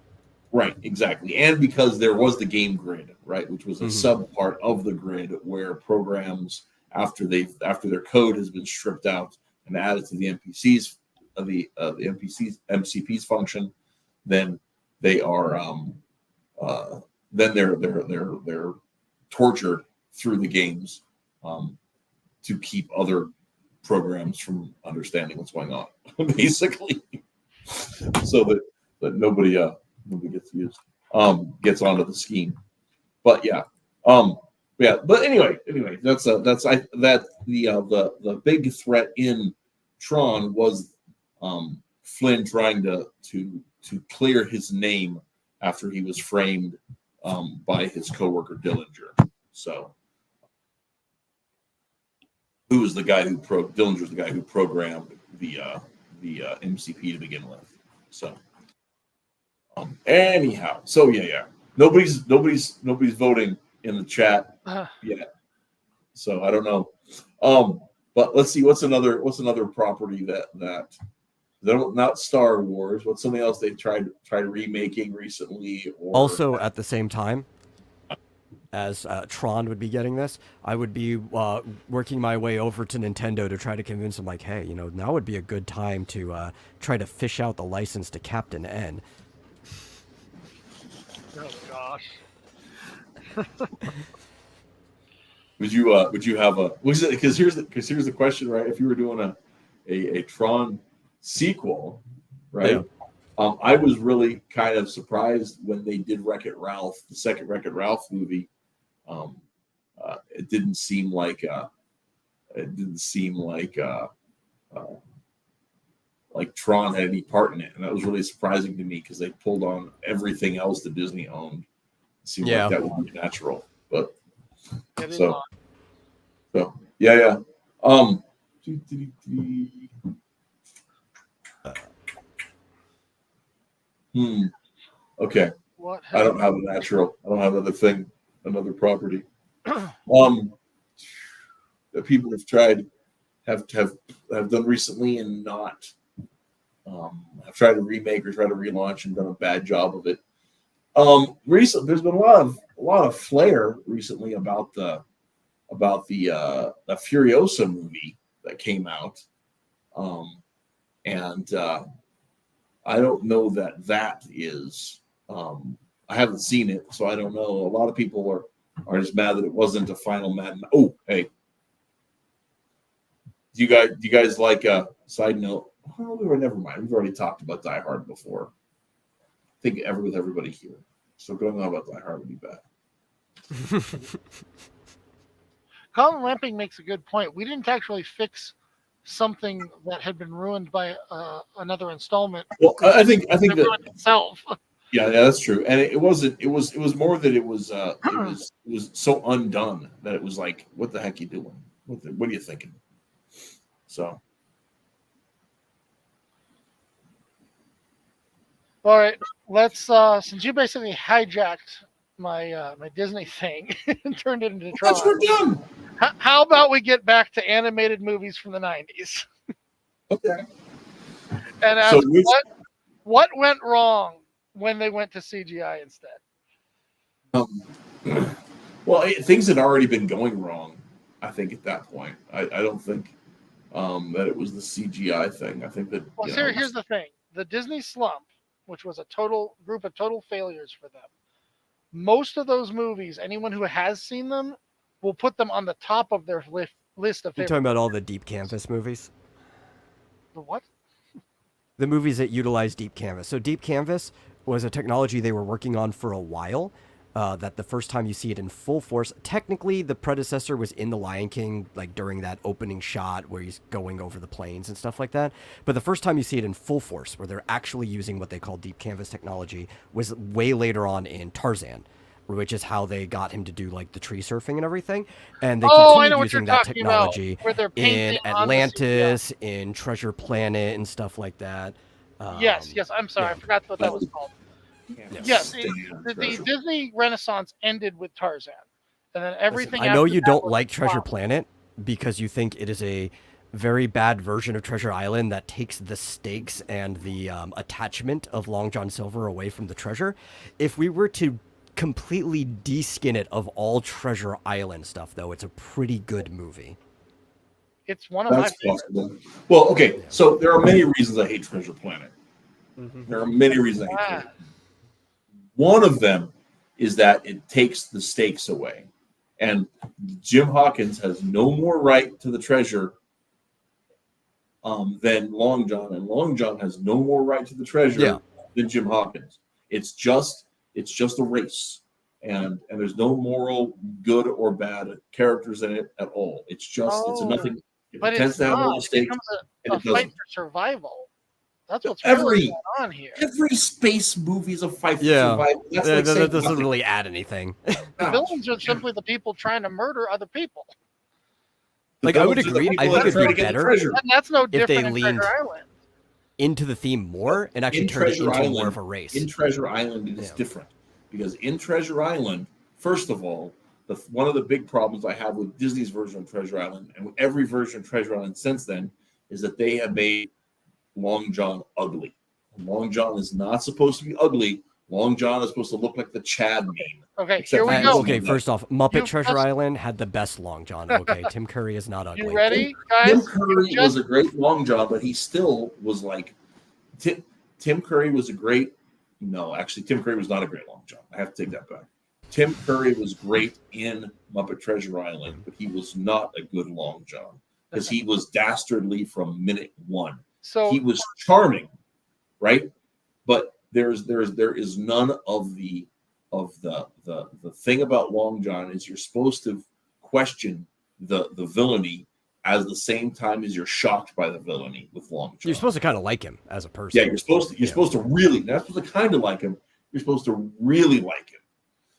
Right, exactly. And because there was the game grid, right, which was a sub part of the grid where programs after their code has been stripped out and added to the NPCs the NPCs MCPs function, then they are then they're tortured through the games to keep other programs from understanding what's going on, basically, so that nobody gets used, gets onto the scheme. But but anyway, the big threat in Tron was Flynn trying to clear his name after he was framed by his coworker Dillinger. So, who was the guy who Dillinger's the guy who programmed the MCP to begin with. So. Anyhow, so nobody's voting in the chat yet, so I don't know. But let's see, what's another property that not Star Wars? What's something else they tried remaking recently? Or Also, at the same time as Tron would be getting this, I would be working my way over to Nintendo to try to convince them, like, hey, now would be a good time to try to fish out the license to Captain N. Oh gosh. would you have a? Because here's the question, right? If you were doing a Tron sequel, right? Yeah. I was really kind of surprised when they did Wreck-It Ralph, the second Wreck-It Ralph movie. It didn't seem like Tron had any part in it, and that was really surprising to me because they pulled on everything else that Disney owned. It seemed like that would be natural, but so yeah. Okay. What I don't have a natural. I don't have another property. That people have tried, have done recently and not have tried to remake or try to relaunch and done a bad job of it. Recently, there's been a lot of flair recently about the Furiosa movie that came out, and I don't know that is. I haven't seen it, so I don't know. A lot of people are just mad that it wasn't a final Mad. Oh, hey, do you guys like a side note? Well, never mind. We've already talked about Die Hard before. I think with everybody here. So going on about Die Hard would be bad. Colin Lamping makes a good point. We didn't actually fix something that had been ruined by another installment. Well, I think that itself. Yeah, that's true. And it wasn't. It was more that it was so undone that it was like, what the heck are you doing? What are you thinking? So. All right, let's. Since you basically hijacked my my Disney thing and turned it into Tron. That's we're done. How about we get back to animated movies from the 90s? Okay. And ask what went wrong when they went to CGI instead? Well, things had already been going wrong, I think, at that point. I don't think that it was the CGI thing. I think that. Well, here's the thing: the Disney slump, which was a group of total failures for them. Most of those movies, anyone who has seen them, will put them on the top of their list of. You're talking about all the deep canvas movies. The what? The movies that utilize deep canvas. So deep canvas was a technology they were working on for a while. That the first time you see it in full force, technically the predecessor was in The Lion King, like during that opening shot where he's going over the plains and stuff like that. But the first time you see it in full force, where they're actually using what they call deep canvas technology, was way later on in Tarzan, which is how they got him to do like the tree surfing and everything. And they continued using that technology in Atlantis, in Treasure Planet, and stuff like that. Yes. I'm sorry, I forgot what that was called. Yes, the Disney Renaissance ended with Tarzan, and then everything. Listen, I know you don't like Treasure Planet because you think it is a very bad version of Treasure Island that takes the stakes and the attachment of Long John Silver away from the treasure. If we were to completely de-skin it of all Treasure Island stuff, though, it's a pretty good movie. It's one of my favorites. Well, okay, so there are many reasons I hate Treasure Planet. There are many reasons I hate it. One of them is that it takes the stakes away. And Jim Hawkins has no more right to the treasure than Long John. And Long John has no more right to the treasure than Jim Hawkins. It's just a race. And there's no moral good or bad characters in it at all. It's nothing. But it tends to have all stakes. It becomes a fight for survival. That's what's really going on here. Every space movie is a fight for survival. That doesn't really add anything. The villains are simply the people trying to murder other people. Like, I would agree. I think it'd be better and that's no different if they leaned into the theme more and actually turned it into more of a race. In Treasure Island, it is different. Because in Treasure Island, first of all, one of the big problems I have with Disney's version of Treasure Island and with every version of Treasure Island since then is that they have made Long John ugly. Long John is not supposed to be ugly. Long John is supposed to look like the Chad meme. Okay, Except here we for go. Okay, first off, Muppet You've Treasure just- Island had the best Long John. Okay, Tim Curry is not ugly. You ready, Tim guys? Curry was a great Long John, but he still was like Tim Curry was a great. No, actually, Tim Curry was not a great Long John. I have to take that back. Tim Curry was great in Muppet Treasure Island, but he was not a good Long John because he was dastardly from minute one. So He was charming, right? But there is none of the thing about Long John is you're supposed to question the villainy at the same time as you're shocked by the villainy with Long John. You're supposed to kind of like him as a person. Yeah, you're supposed to really, not supposed to kind of like him. You're supposed to really like him.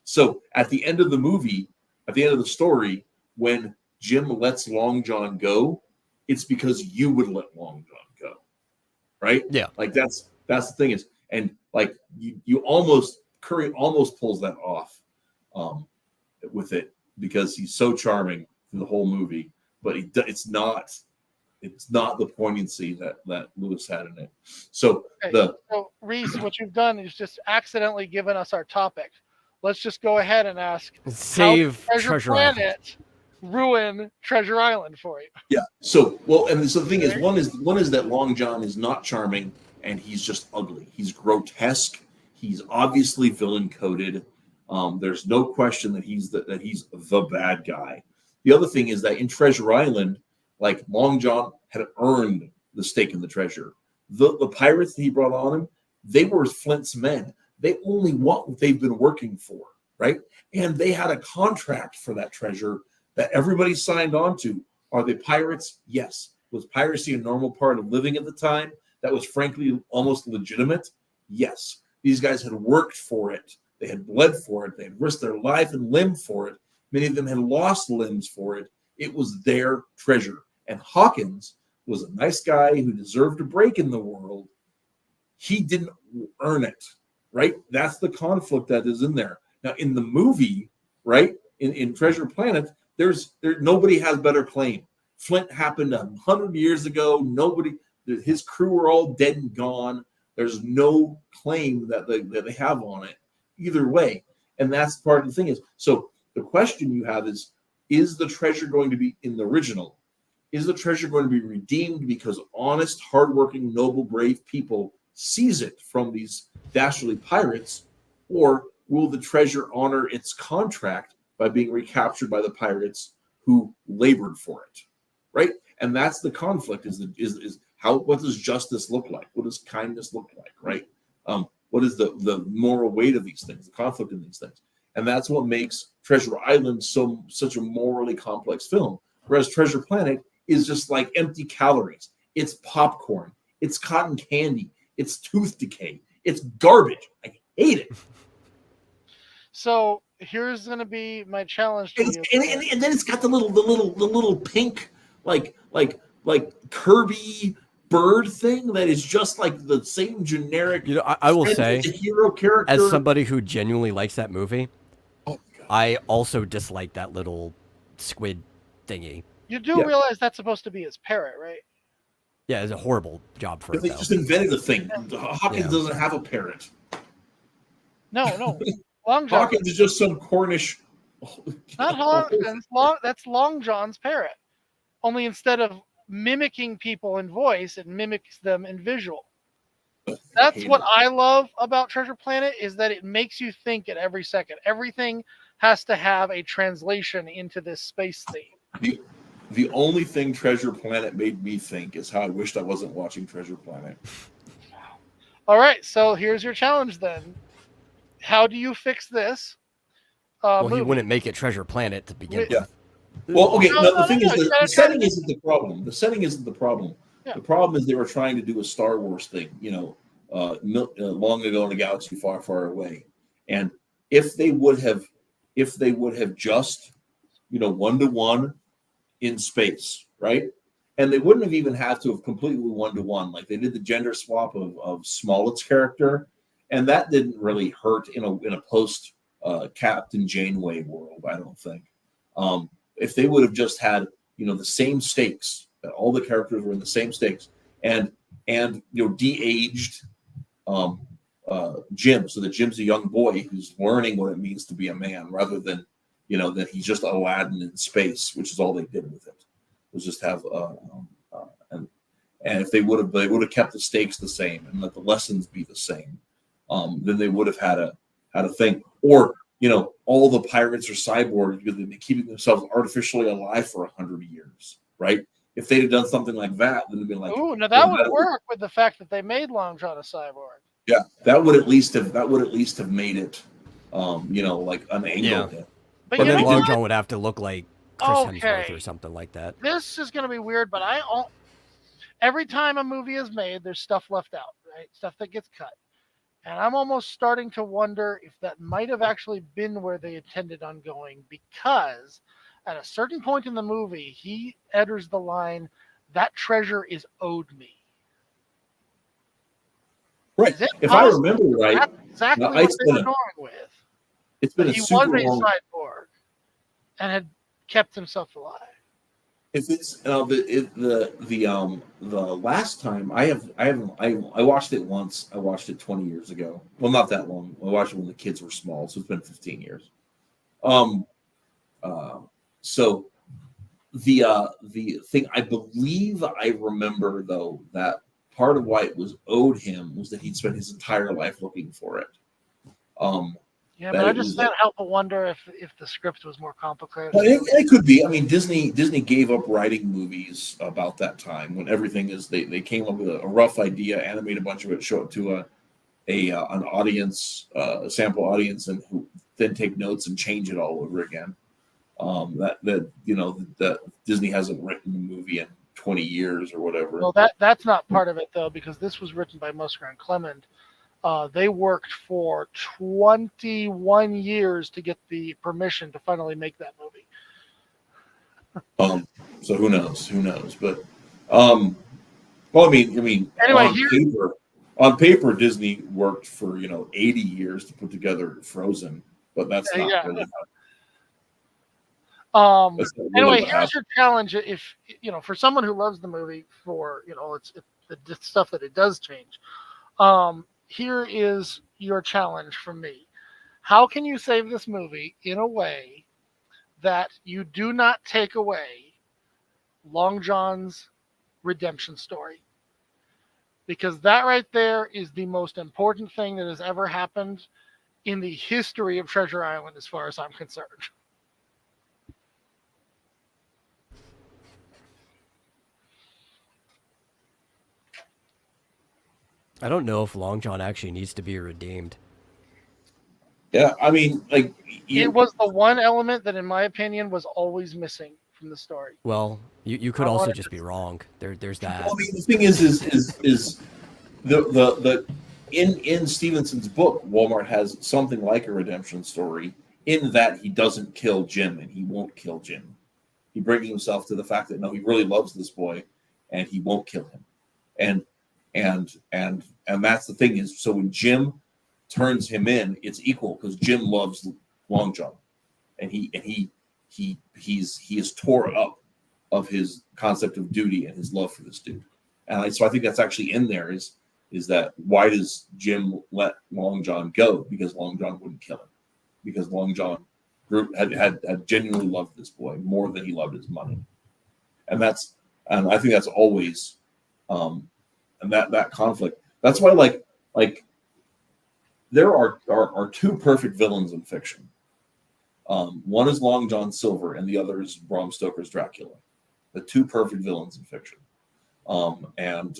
So at the end of the movie, at the end of the story, when Jim lets Long John go, it's because you would let Long John go, right? Yeah. Like that's the thing is, and like Curry almost pulls that off with it because he's so charming through the whole movie, but it's not the poignancy that Lewis had in it. So so Reese, what you've done is just accidentally given us our topic. Let's just go ahead and ask: Save how did Treasure Island. Planet ruin Treasure Island for you? Yeah. So the thing is, one is that Long John is not charming and he's just ugly. He's grotesque. He's obviously villain coded. There's no question that he's the bad guy. The other thing is that in Treasure Island, like Long John had earned the stake in the treasure. The pirates that he brought on him, they were Flint's men. They only want what they've been working for, right? And they had a contract for that treasure that everybody signed on to. Are they pirates? Yes. Was piracy a normal part of living at the time? That was frankly almost legitimate? Yes. These guys had worked for it. They had bled for it. They had risked their life and limb for it. Many of them had lost limbs for it. It was their treasure. And Hawkins was a nice guy who deserved a break in the world. He didn't earn it, right? That's the conflict that is in there. Now, in the movie, right, in Treasure Planet, nobody has better claim. Flint happened 100 years ago. His crew are all dead and gone. There's no claim that they have on it either way. And that's part of the thing is, so the question you have is the treasure going to be in the original? Is the treasure going to be redeemed because honest, hardworking, noble, brave people seize it from these dastardly pirates? Or will the treasure honor its contract by being recaptured by the pirates who labored for it? Right? And that's the conflict is what does justice look like? What does kindness look like? Right? What is the moral weight of these things, the conflict in these things? And that's what makes Treasure Island such a morally complex film. Whereas Treasure Planet is just like empty calories. It's popcorn. It's cotton candy. It's tooth decay. It's garbage. I hate it. So here's going to be my challenge to you. And then it's got the little pink like Kirby bird thing that is just like the same generic. You know, I will say, hero character. as somebody who genuinely likes that movie, God. I also dislike that little squid thingy. You do realize that's supposed to be his parrot, right? Yeah, it's a horrible job for it. They though. just invented the thing. Hawkins doesn't have a parrot. No. Long John. Hawkins is just some Cornish. Not Hawkins. That's Long John's parrot. Only instead of mimicking people in voice, it mimics them in visual. That's what I love about Treasure Planet is that it makes you think at every second. Everything has to have a translation into this space theme. The only thing Treasure Planet made me think is how I wished I wasn't watching Treasure Planet. All right, so here's your challenge then. How do you fix this? Well, he wouldn't make it Treasure Planet to begin with. Yeah. Well, okay. The thing is, the setting to... isn't the problem. The setting isn't the problem. Yeah. The problem is they were trying to do a Star Wars thing, long ago in a galaxy far, far away. And if they would have just, 1-to-1 in space, right? And they wouldn't have even had to have completely 1-to-1. Like they did the gender swap of Smollett's character, and that didn't really hurt in a post Captain Janeway world. I don't think. If they would have just had the same stakes, that all the characters were in the same stakes, and de-aged um, Jim, so that Jim's a young boy who's learning what it means to be a man, rather than that he's just Aladdin in space, which is all they did with it. Was just have and if they would have kept the stakes the same and let the lessons be the same, then they would have had a thing. Or all the pirates are cyborgs because they've been keeping themselves artificially alive for 100 years, right? If they'd have done something like that, then it'd be like, ooh, now that would work with the fact that they made Long John a cyborg. Yeah, that would at least have made it, like an angle. Yeah. But And you then know Long what? John would have to look like Chris Hemsworth Okay. or something like that. This is going to be weird, but every time a movie is made, there's stuff left out, right? Stuff that gets cut. And I'm almost starting to wonder if that might have actually been where they intended on going, because at a certain point in the movie, he utters the line, "That treasure is owed me." Right. Is it If I possible remember right, that's exactly now, what they were going with? it's been That a he was super a long. cyborg and had kept himself alive. If it's the last time I watched it once. I watched it 20 years ago. Well, not that long. I watched it when the kids were small, so it's been 15 years. So the thing I believe I remember though, that part of why it was owed him was that he'd spent his entire life looking for it. Yeah, That but I it just was can't help but wonder if the script was more complicated. Well, it could be. I mean, Disney gave up writing movies about that time when everything is they came up with a rough idea, animate a bunch of it, show it to an audience, a sample audience, and who then take notes and change it all over again. That Disney hasn't written a movie in 20 years or whatever. Well, that's not part of it though, because this was written by Musker and Clement. They worked for 21 years to get the permission to finally make that movie. So who knows? Who knows? But well, I mean, Anyway, on paper, Disney worked for 80 years to put together Frozen, but that's not yeah. really. Anyway, what here's happened. your challenge. If for someone who loves the movie, for it's the stuff that it does change. Here is your challenge from me. How can you save this movie in a way that you do not take away Long John's redemption story? Because that right there is the most important thing that has ever happened in the history of Treasure Island, as far as I'm concerned. I don't know if Long John actually needs to be redeemed. Yeah, I mean, like It was the one element that, in my opinion, was always missing from the story. Well, you could also just be wrong. There's that. Well, I mean, the thing is the in Stevenson's book, Walmart has something like a redemption story in that he doesn't kill Jim and he won't kill Jim. He brings himself to the fact that no, he really loves this boy, and he won't kill him. And that's the thing is, so when Jim turns him in, it's equal because Jim loves Long John, and he is tore up of his concept of duty and his love for this dude. And so I think that's actually in there is that why does Jim let Long John go? Because Long John wouldn't kill him, because Long John had genuinely loved this boy more than he loved his money, and I think that's always and that conflict. That's why like there are two perfect villains in fiction. One is Long John Silver, and the other is Bram Stoker's Dracula. The two perfect villains in fiction, and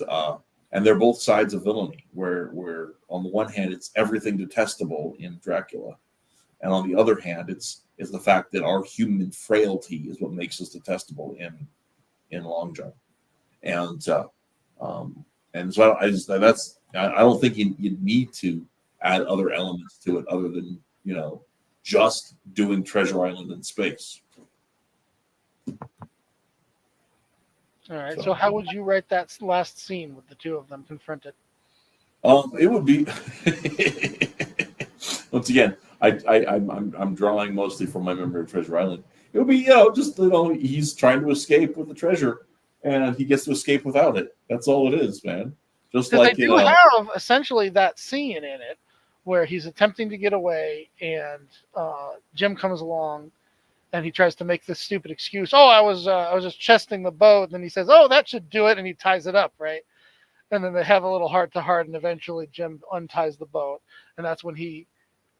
they're both sides of villainy. Where on the one hand it's everything detestable in Dracula, and on the other hand it's the fact that our human frailty is what makes us detestable in Long John, and so I don't think you need to add other elements to it other than just doing Treasure Island in space. All right. So how would you write that last scene with the two of them confronted? It would be once again. I'm drawing mostly from my memory of Treasure Island. It'll be just he's trying to escape with the treasure, and he gets to escape without it. That's all it is, man. Just Because they like do have essentially that scene in it where he's attempting to get away, and Jim comes along, and he tries to make this stupid excuse. Oh, I was just chesting the boat, and then he says, "Oh, that should do it," and he ties it up, right? And then they have a little heart to heart, and eventually Jim unties the boat, and that's when he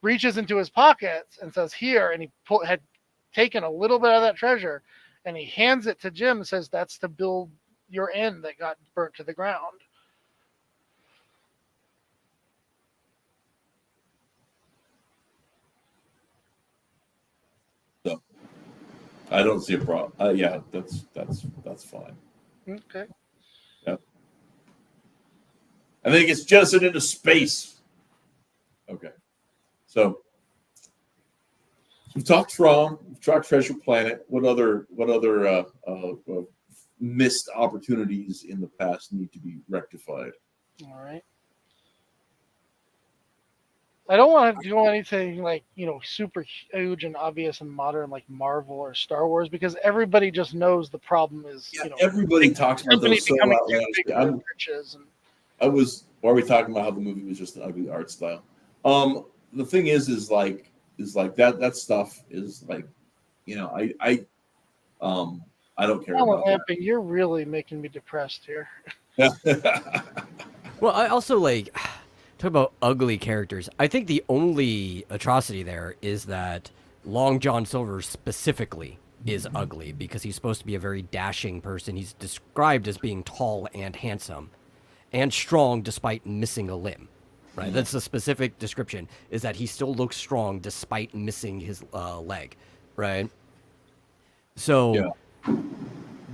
reaches into his pockets and says, "Here," and he had taken a little bit of that treasure, and he hands it to Jim and says, "That's to build your inn that got burnt to the ground." so I don't see a problem. Yeah, that's fine. Okay. Yeah, I think it's jettisoned into space. Okay, so we've talked Thrawn, we've talked Treasure Planet. What other missed opportunities in the past need to be rectified? All right. I don't want to do anything like, super huge and obvious and modern like Marvel or Star Wars, because everybody just knows the problem is, Yeah, everybody talks about company those so becoming too outlandish. big for their britches. Why are we talking about how the movie was just an ugly art style? The thing is like that stuff is like, I don't care about Lamping, you're really making me depressed here. that. Well, I also talk about ugly characters. I think the only atrocity there is that Long John Silver specifically is ugly because he's supposed to be a very dashing person. He's described as being tall and handsome and strong despite missing a limb. Right? That's the specific description, is that he still looks strong despite missing his leg. Right? So Yeah.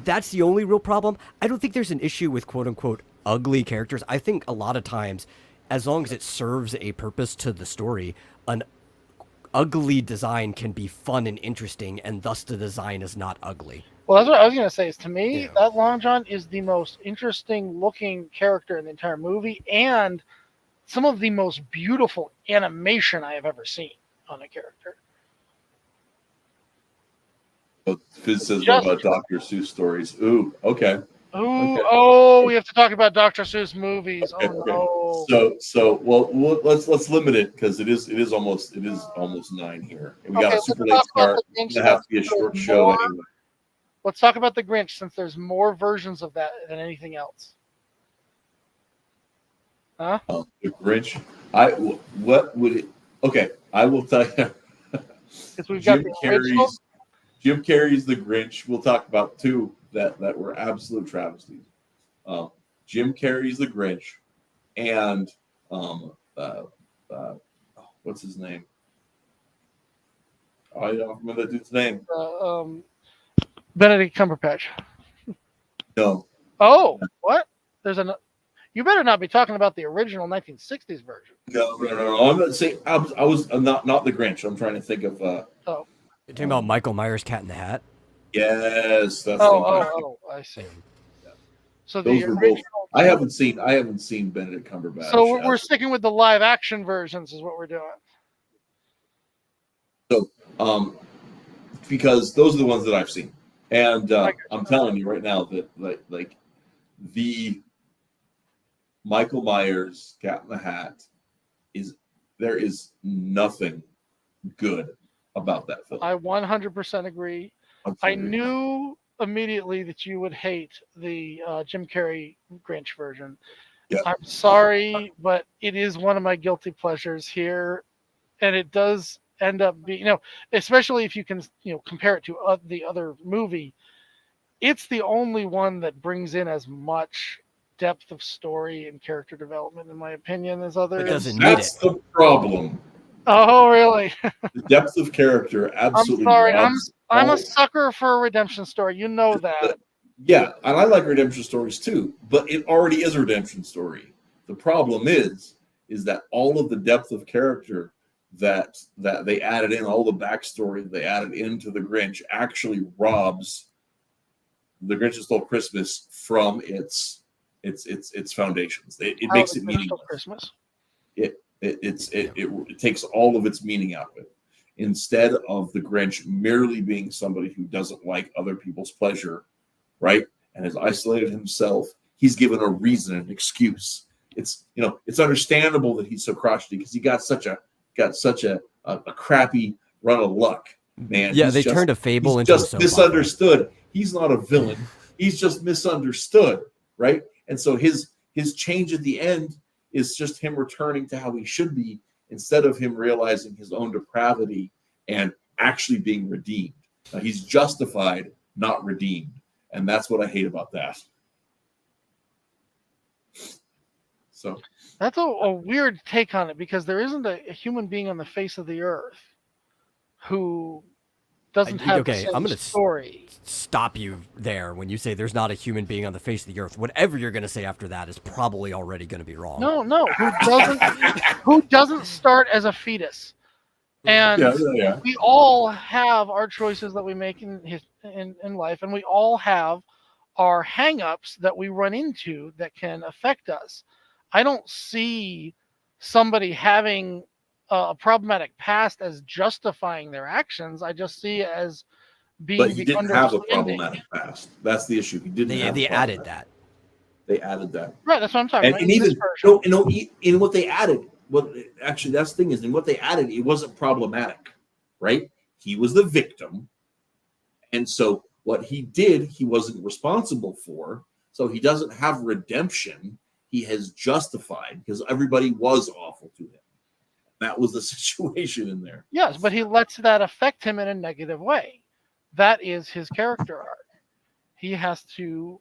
that's the only real problem. I don't think there's an issue with quote unquote ugly characters. I think a lot of times, as long as it serves a purpose to the story, an ugly design can be fun and interesting, and thus the design is not ugly. Well, that's what I was going to say. Is to me, Yeah. that Long John is the most interesting looking character in the entire movie, and some of the most beautiful animation I have ever seen on a character. Fizz says what about Dr. Seuss stories? Ooh, okay. Ooh, Okay. Oh, we have to talk about Dr. Seuss movies. Okay, Oh okay. So well let's limit it because it is almost 9 here. And we got a super late start. It's gonna have to be a short show anyway. Let's talk about the Grinch, since there's more versions of that than anything else. Huh? The Grinch. What would it? Okay, I will tell you. Jim Carrey's The Grinch. We'll talk about two that were absolute travesties. Jim Carrey's The Grinch, and what's his name? I don't remember that dude's name. Benedict Cumberbatch. No. Oh, what? You better not be talking about the original 1960s version. No. I'm not saying I was not The Grinch. I'm trying to think of. You're talking about Michael Myers' Cat in the Hat? Yes, that's. I see. Yeah. So those the were original. both. I haven't seen Benedict Cumberbatch. So we're sticking with the live action versions, is what we're doing. So, because those are the ones that I've seen, and I'm telling you right now that like the Michael Myers Cat in the Hat there is nothing good about that film. I 100% agree. I knew immediately that you would hate the Jim Carrey Grinch version. Yeah. I'm sorry, but it is one of my guilty pleasures here, and it does end up being, especially if you can, compare it to the other movie. It's the only one that brings in as much depth of story and character development, in my opinion, as others. It doesn't need That's the problem. Oh, really? The depth of character absolutely. I'm sorry. I'm a sucker for a redemption story. You know that. Yeah, and I like redemption stories too, but it already is a redemption story. The problem is that all of the depth of character that they added in, all the backstory they added into the Grinch, actually robs the Grinch Who Stole Christmas from its foundations. It makes it meaningless. Christmas. It It takes all of its meaning out of it. Instead of the Grinch merely being somebody who doesn't like other people's pleasure, right, and has isolated himself, he's given a reason, an excuse. It's it's understandable that he's so crotchety because he got such a crappy run of luck, man. Yeah, they turned a fable into just a soap misunderstood. opera. He's not a villain. He's just misunderstood, right? And so his change at the end is just him returning to how he should be instead of him realizing his own depravity and actually being redeemed. Now, he's justified, not redeemed. And that's what I hate about that. So That's a weird take on it because there isn't a human being on the face of the earth who doesn't have the same I'm gonna story. Stop you there when you say there's not a human being on the face of the earth. Whatever you're going to say after that is probably already going to be wrong. No, who doesn't start as a fetus? And we all have our choices that we make in life, and we all have our hang-ups that we run into that can affect us. I don't see somebody having a problematic past as justifying their actions. I just see it as being. But he didn't have a problematic past. That's the issue. He didn't. They added that. They added that. Right. That's what I'm talking about. And even in what they added, actually that's the thing is in what they added, it wasn't problematic, right? He was the victim, and so what he did, he wasn't responsible for. So he doesn't have redemption. He has justified because everybody was awful to him. That was the situation in there. Yes, but he lets that affect him in a negative way. That is his character arc. He has to,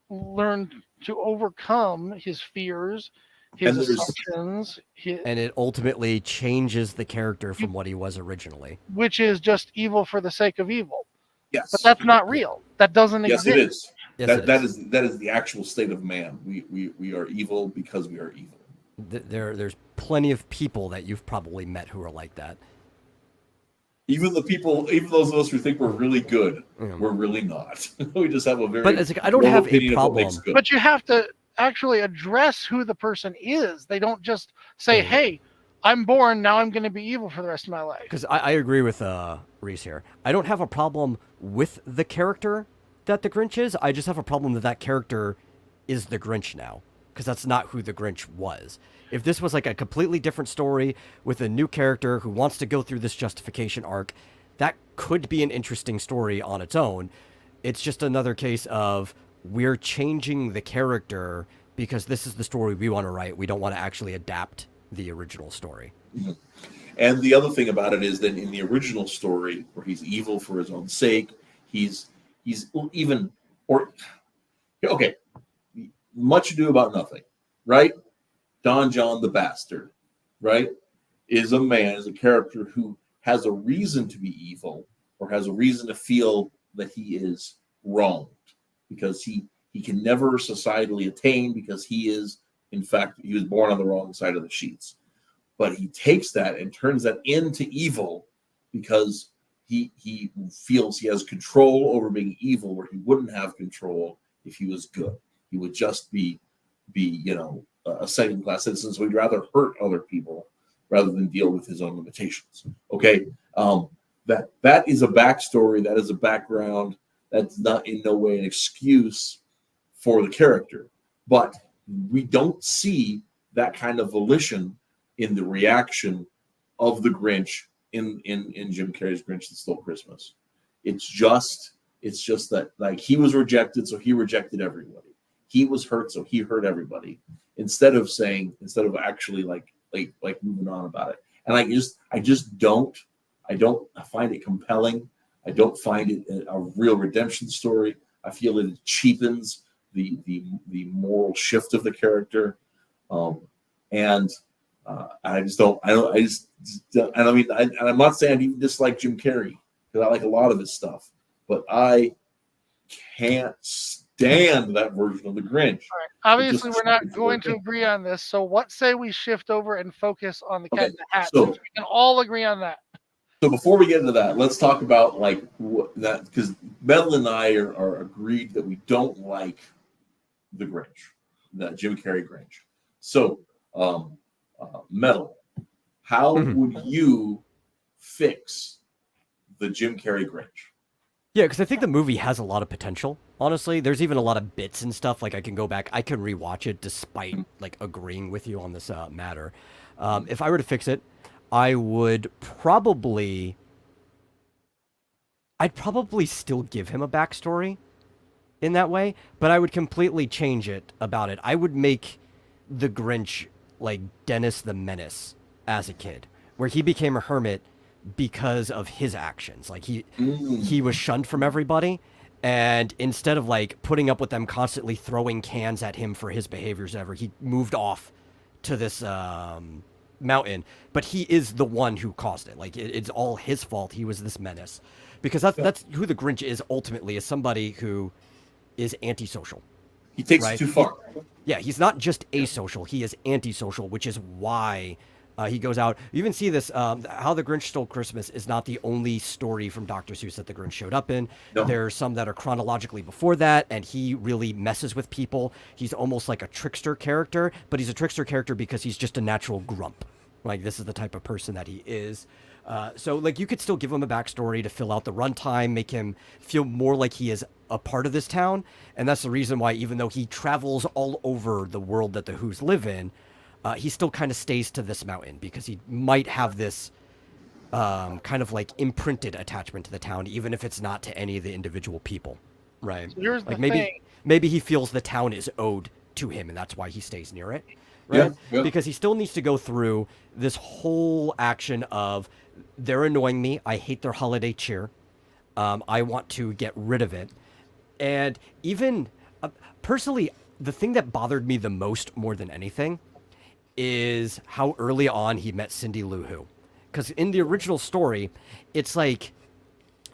learn to overcome his fears, his assumptions. And it ultimately changes the character from what he was originally. Which is just evil for the sake of evil. Yes. But that's not real. That doesn't exist. Yes, it is. Yes, that is the actual state of man. We are evil because we are evil. There's plenty of people that you've probably met who are like that. Even those of us who think we're really good, we're really not. We just have a very. But it's like, I don't have a problem. But you have to actually address who the person is. They don't just say, "Hey, I'm born now. I'm going to be evil for the rest of my life." Because I agree with Reese here. I don't have a problem with the character that the Grinch is. I just have a problem that character is the Grinch now. Because that's not who the Grinch was. If this was like a completely different story with a new character who wants to go through this justification arc, that could be an interesting story on its own. It's just another case of we're changing the character because this is the story we want to write. We don't want to actually adapt the original story. Mm-hmm. And the other thing about it is that in the original story, where he's evil for his own sake, he's even okay. Much Ado About Nothing, right? Don John the Bastard, right? Is a character who has a reason to be evil or has a reason to feel that he is wronged because he can never societally attain because he is, in fact, he was born on the wrong side of the sheets. But he takes that and turns that into evil because he feels he has control over being evil where he wouldn't have control if he was good. He would just be a second-class citizen. So he'd rather hurt other people rather than deal with his own limitations. Okay, that is a backstory. That is a background. That's not in no way an excuse for the character. But we don't see that kind of volition in the reaction of the Grinch in Jim Carrey's Grinch That Stole Christmas. It's just that like he was rejected, so he rejected everybody. He was hurt, so he hurt everybody. Instead of actually like moving on about it. And I find it compelling. I don't find it a real redemption story. I feel that it cheapens the moral shift of the character. And I'm not saying I even dislike Jim Carrey because I like a lot of his stuff, but I can't stand that version of the Grinch. All right. Obviously, we're not going to agree on this. So, what say we shift over and focus on the Cat in the Hat? So we can all agree on that. So, before we get into that, let's talk about that because Mel and I are agreed that we don't like the Grinch, the Jim Carrey Grinch. So, metal, how Mhm. would you fix the Jim Carrey Grinch? Yeah, because I think the movie has a lot of potential. Honestly, there's even a lot of bits and stuff. Like I can go back, I can rewatch it despite like agreeing with you on this matter. If I were to fix it, I would probably, I'd probably still give him a backstory in that way, but I would completely change it about it. I would make the Grinch like Dennis the Menace as a kid, where he became a hermit because of his actions. Like he was shunned from everybody, and instead of like putting up with them constantly throwing cans at him for his behaviors ever, he moved off to this mountain. But he is the one who caused it. Like it's all his fault. He was this menace, because that's who the Grinch is ultimately, is somebody who is antisocial. He takes Right. it too far. Yeah, he's not just asocial, he is antisocial, which is why he goes out. You even see this, How the Grinch Stole Christmas is not the only story from Dr. Seuss that the Grinch showed up in. No. There's some that are chronologically before that, and he really messes with people. He's almost like a trickster character, but he's a trickster character because he's just a natural grump. Like, this is the type of person that he is. So, like, you could still give him a backstory to fill out the runtime, make him feel more like he is a part of this town. And that's the reason why, even though he travels all over the world that the Who's live in, he still kind of stays to this mountain, because he might have this kind of like imprinted attachment to the town, even if it's not to any of the individual people, right? So here's Like the maybe thing. maybe he feels the town is owed to him, and that's why he stays near it, right? Yeah. Because he still needs to go through this whole action of, they're annoying me, I hate their holiday cheer, I want to get rid of it. And even personally, the thing that bothered me the most, more than anything, is how early on he met Cindy Lou Who. Because in the original story, it's like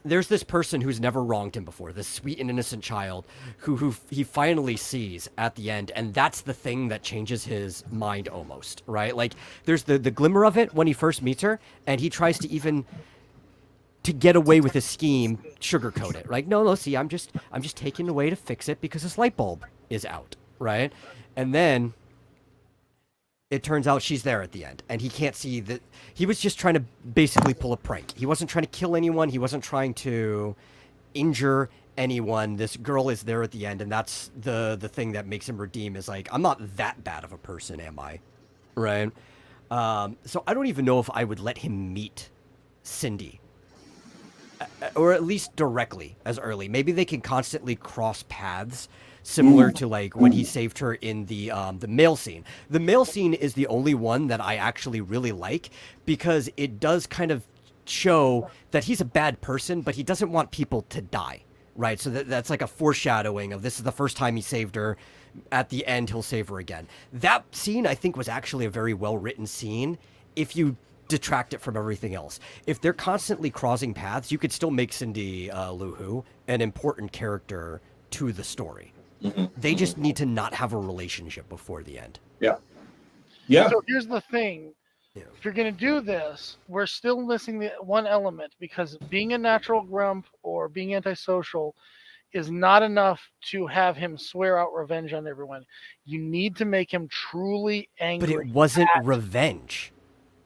there's this person who's never wronged him before, this sweet and innocent child who he finally sees at the end, and that's the thing that changes his mind almost, right? Like there's the glimmer of it when he first meets her, and he tries to even to get away with his scheme, sugarcoat it. Like, no, see, I'm just taking away to fix it because this light bulb is out, right? And then it turns out she's there at the end, and he can't see that he was just trying to basically pull a prank. He wasn't trying to kill anyone. He wasn't trying to injure anyone. This girl is there at the end, and that's the thing that makes him redeem, is like, I'm not that bad of a person, am I? Right? So I don't even know if I would let him meet Cindy, or at least directly as early. Maybe they can constantly cross paths, similar to like when he saved her in the mail scene. The mail scene is the only one that I actually really like, because it does kind of show that he's a bad person, but he doesn't want people to die, right? So that's like a foreshadowing of, this is the first time he saved her. At the end, he'll save her again. That scene, I think, was actually a very well-written scene, if you detract it from everything else. If they're constantly crossing paths, you could still make Cindy Lou Who an important character to the story. They just need to not have a relationship before the end. Yeah. So here's the thing. Yeah. If you're going to do this, we're still missing the one element, because being a natural grump or being antisocial is not enough to have him swear out revenge on everyone. You need to make him truly angry. But it wasn't revenge.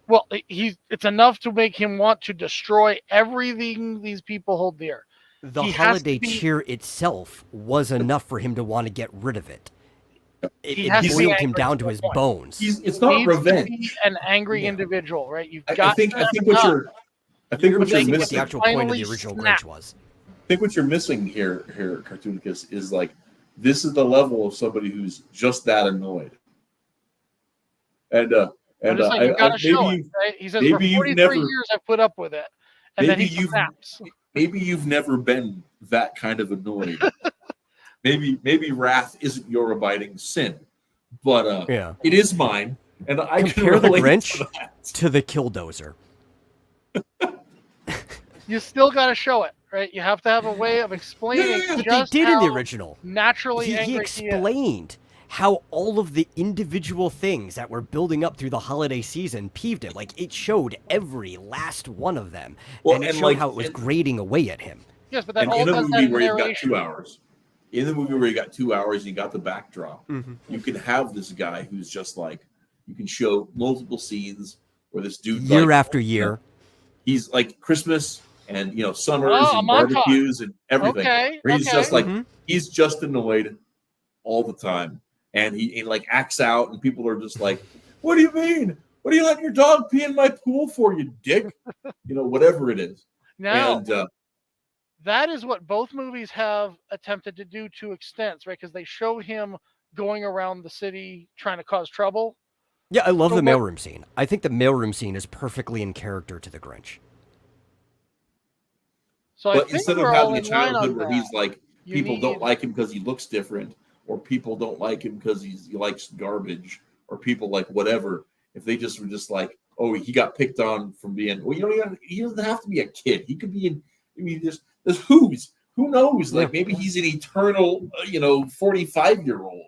Well, it's enough to make him want to destroy everything these people hold dear. The He has holiday to be- cheer itself was enough for him to want to get rid of it. He It has to be boiled him angry down to to a his point. bones. It's not Needs to revenge. be an angry Yeah. individual, right? You've I got think to what have you're I think what Which you're is what the missing. actual point of Finally the original snap. Grinch was. I think what you're missing here, Cartoonicus, is like, this is the level of somebody who's just that annoyed. And I'm just like, you got to show it, right? He says, for maybe you've 43 never- years I've put up with it. And then maybe he you've snaps. maybe you've never been that kind of annoyed. maybe wrath isn't your abiding sin, but Yeah. it is mine, and I Compare can the relate Grinch to that. to the Killdozer. You still got to show it, right? You have to have a way of explaining Yeah, But they just did in the how original. naturally He angry he is. explained how all of the individual things that were building up through the holiday season peeved him. Like, it showed every last one of them. Well, and it and showed like- how it was and- grating away at him. Yes, but that And all in a does that movie in where you've got narration. 2 hours, you got 2 hours, you got the backdrop. You can have this guy who's just like, you can show multiple scenes where this dude Year after year. He's like Christmas and summers Oh, a and montage. barbecues and everything. Okay, Where he's okay. just like Mhm. he's just annoyed all the time, and he like acts out, and people are just like, "What do you mean? What are you letting your dog pee in my pool for, you dick?" Whatever it is. Now, And that is what both movies have attempted to do to extents, right? Because they showed him going around the city trying to cause trouble. Yeah, I love So the what- mailroom scene. I think the mailroom scene is perfectly in character to the Grinch. So I but think instead of we're all having a in line childhood on where that. he's like, You people don't need- like him because he looks different, or people don't like him because he likes garbage, or people like whatever. If they just were just like, oh, he got picked on from being, well, he doesn't have to be a kid. He could be in. I mean, there's who knows? Like maybe he's an eternal, 45-year-old.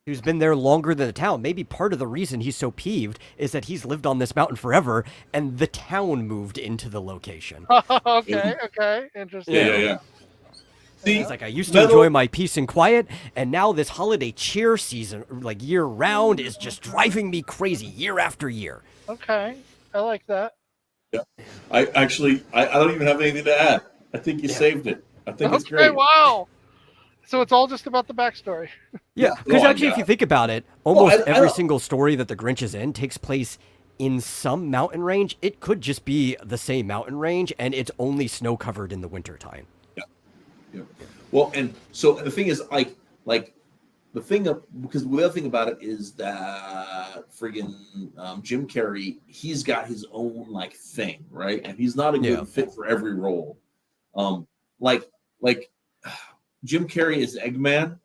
Who's been there longer than the town. Maybe part of the reason he's so peeved is that he's lived on this mountain forever, and the town moved into the location. okay, interesting. Yeah. See, He's like, I used to enjoy my peace and quiet, and now this holiday cheer season, like year round, is just driving me crazy year after year. Okay, I like that. Yeah, I don't even have anything to add. I think you saved it. I think it's great. Wow. So it's all just about the backstory. Yeah, because Oh, actually, yeah. if you think about it, almost I every don't- single story that the Grinch is in takes place in some mountain range. It could just be the same mountain range, and it's only snow covered in the wintertime. Yeah. Well, and so the thing is, like the thing because the other thing about it is that friggin' Jim Carrey, he's got his own like thing, right? And he's not a good fit for every role. Like Jim Carrey is Eggman.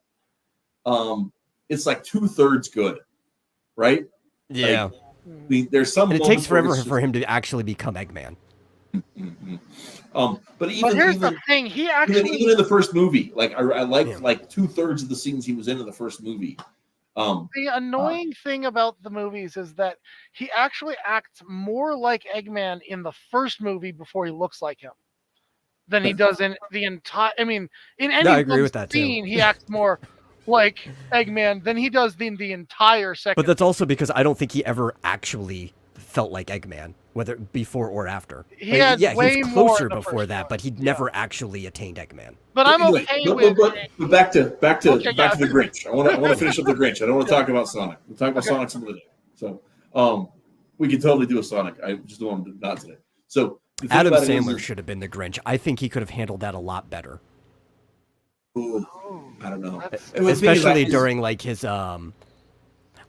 It's like 2/3 good, right? Yeah, Like, I mean, there's some. and it takes moments where forever it's just- for him to actually become Eggman. But even here's the thing: he actually even in the first movie, like I like like 2/3 of the scenes he was in the first movie. the annoying thing about the movies is that he actually acts more like Eggman in the first movie before he looks like him than he does in the entire. I mean, in any I agree one with that, too. scene, he acts more like Eggman than he does in the entire second. But that's also because I don't think he ever actually felt like Eggman, whether before or after. He Like, had yeah, he way was more closer in the before first that, one. but he never actually attained Eggman. But I'm anyway, okay but, with. but back to Okay, back to yeah. the Grinch. I want to finish up the Grinch. I don't want to talk about Sonic. We'll talk about Sonic some other day. So, we could totally do a Sonic. I just don't want to not today. So the thing Adam about it Sandler is, should have been the Grinch. I think he could have handled that a lot better, I don't know, especially during like his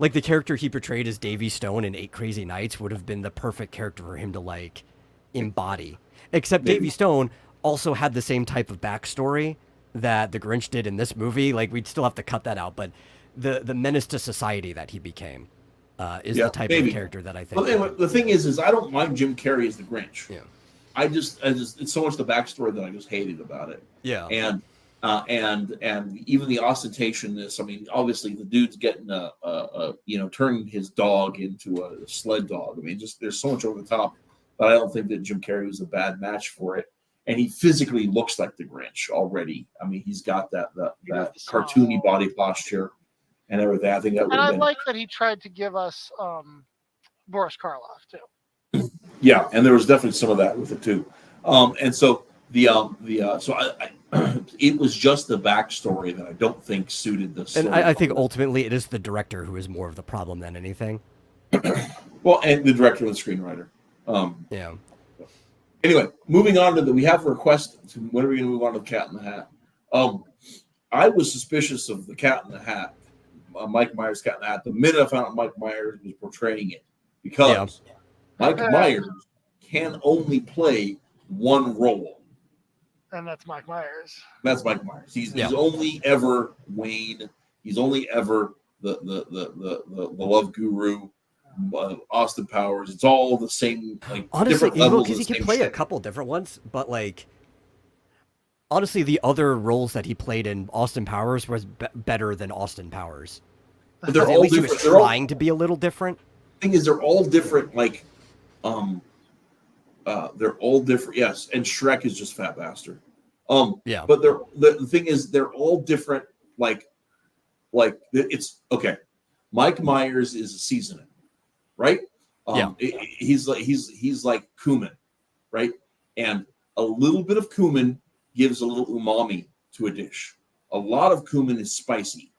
like the character he portrayed as Davy Stone in 8 Crazy Nights would have been the perfect character for him to like embody. Except Davy Stone also had the same type of backstory that the Grinch did in this movie. Like we'd still have to cut that out, but the menace to society that he became is the type of character that I think. But anyway, the thing is I don't mind Jim Carrey as the Grinch. Yeah. I just it's so much the backstory that I just hated about it. Yeah. And even the ostentationness. I mean, obviously the dude's getting turning his dog into a sled dog. I mean, just there's so much over the top that I don't think that Jim Carrey was a bad match for it. And he physically looks like the Grinch already. I mean, he's got that cartoony body posture and everything. I think that would And have I been. like that he tried to give us Boris Karloff too. Yeah, and there was definitely some of that with it too. And so it was just the backstory that I don't think suited the story. And I think ultimately it is the director who is more of the problem than anything. Well, and the director and the screenwriter. Yeah. Anyway, moving on to we have a request. When are we going to move on to the Cat in the Hat? I was suspicious of the Cat in the Hat, Mike Myers' Cat in the Hat, the minute I found out Mike Myers was portraying it, because Mike Myers can only play one role. And that's Mike Myers. That's Mike Myers. He's only ever Wayne. He's only ever the love guru, Austin Powers. It's all the same. Like honestly, different levels because he of the can same play a shit. couple different ones, but like honestly, the other roles that he played in Austin Powers was better than Austin Powers. But they're At all least he different. was trying to be a little different. Thing is, they're all different. Like, they're all different. Yes, and Shrek is just fat bastard. Yeah. But the thing is, they're all different. Like it's okay. Mike Myers is a seasoning, right? He's like cumin, right? And a little bit of cumin gives a little umami to a dish. A lot of cumin is spicy,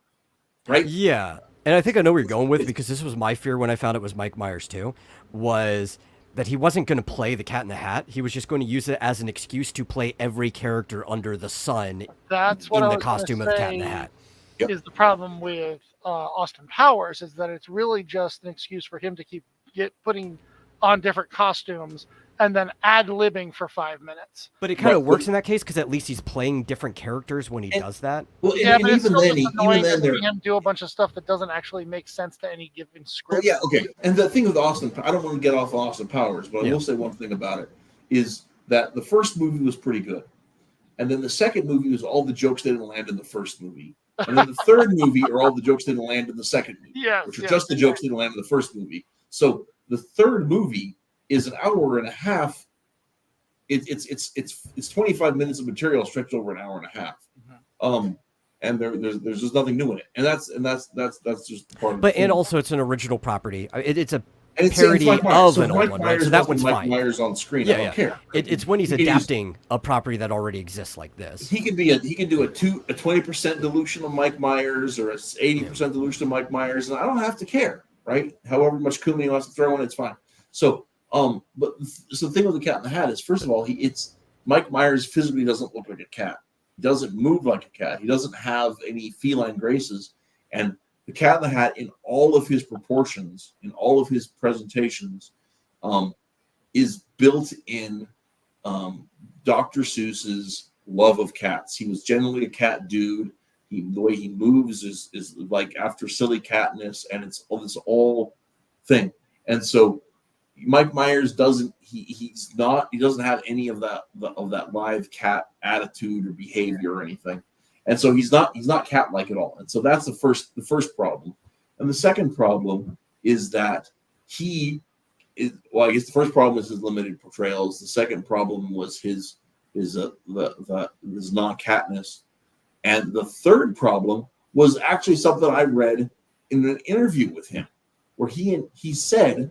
right? Yeah, and I think I know where you're going with, because this was my fear when I found it was Mike Myers too, was that he wasn't going to play the Cat in the Hat. He was just going to use it as an excuse to play every character under the sun That's what in I the was gonna costume of the Cat in the say Hat. Yep. is the problem with Austin Powers, is that it's really just an excuse for him to keep putting on different costumes and then ad-libbing for 5 minutes. But it kind of Right, works in that case, because at least he's playing different characters when he does that. Well, Yeah, and but it's even still then, just annoying to they're see him do a bunch of stuff that doesn't actually make sense to any given oh, script. yeah, okay. And the thing with Austin, I don't want to get off Austin Powers, but I Yeah. will say one thing about it is that the first movie was pretty good, and then the second movie was all the jokes that didn't land in the first movie, and then the third movie are all the jokes that didn't land in the second movie, Yes, which are yes, just the jokes that didn't land in the first movie. So the third movie is an hour and a half. It's 25 minutes of material stretched over an hour and a half. And there's just nothing new in it, and that's just part of But the and thing. also it's an original property. It's a And it's parody Mike Myers. of an Mike old one, right? Myers So that doesn't one's Mike fine. Myers on screen. Yeah, I don't yeah. care. It's when he's He can use- adapting a property that already exists like this. He can do a 20% dilution of Mike Myers or a 80% dilution of Mike Myers, and I don't have to care, right? However much cumin he wants to throw in, it's fine. So so the thing with the Cat in the Hat is, first of all, it's Mike Myers physically doesn't look like a cat. He doesn't move like a cat. He doesn't have any feline graces. And the Cat in the Hat, in all of his proportions, in all of his presentations, is built in Dr. Seuss's love of cats. He was generally a cat dude. The way he moves is like after silly catness, and it's all this all thing. And so Mike Myers doesn't have any of that live cat attitude or behavior or anything. And so he's not cat-like at all. And so that's the first problem. And the second problem is that I guess the first problem is his limited portrayals. The second problem was his non-catness. And the third problem was actually something I read in an interview with him, where he said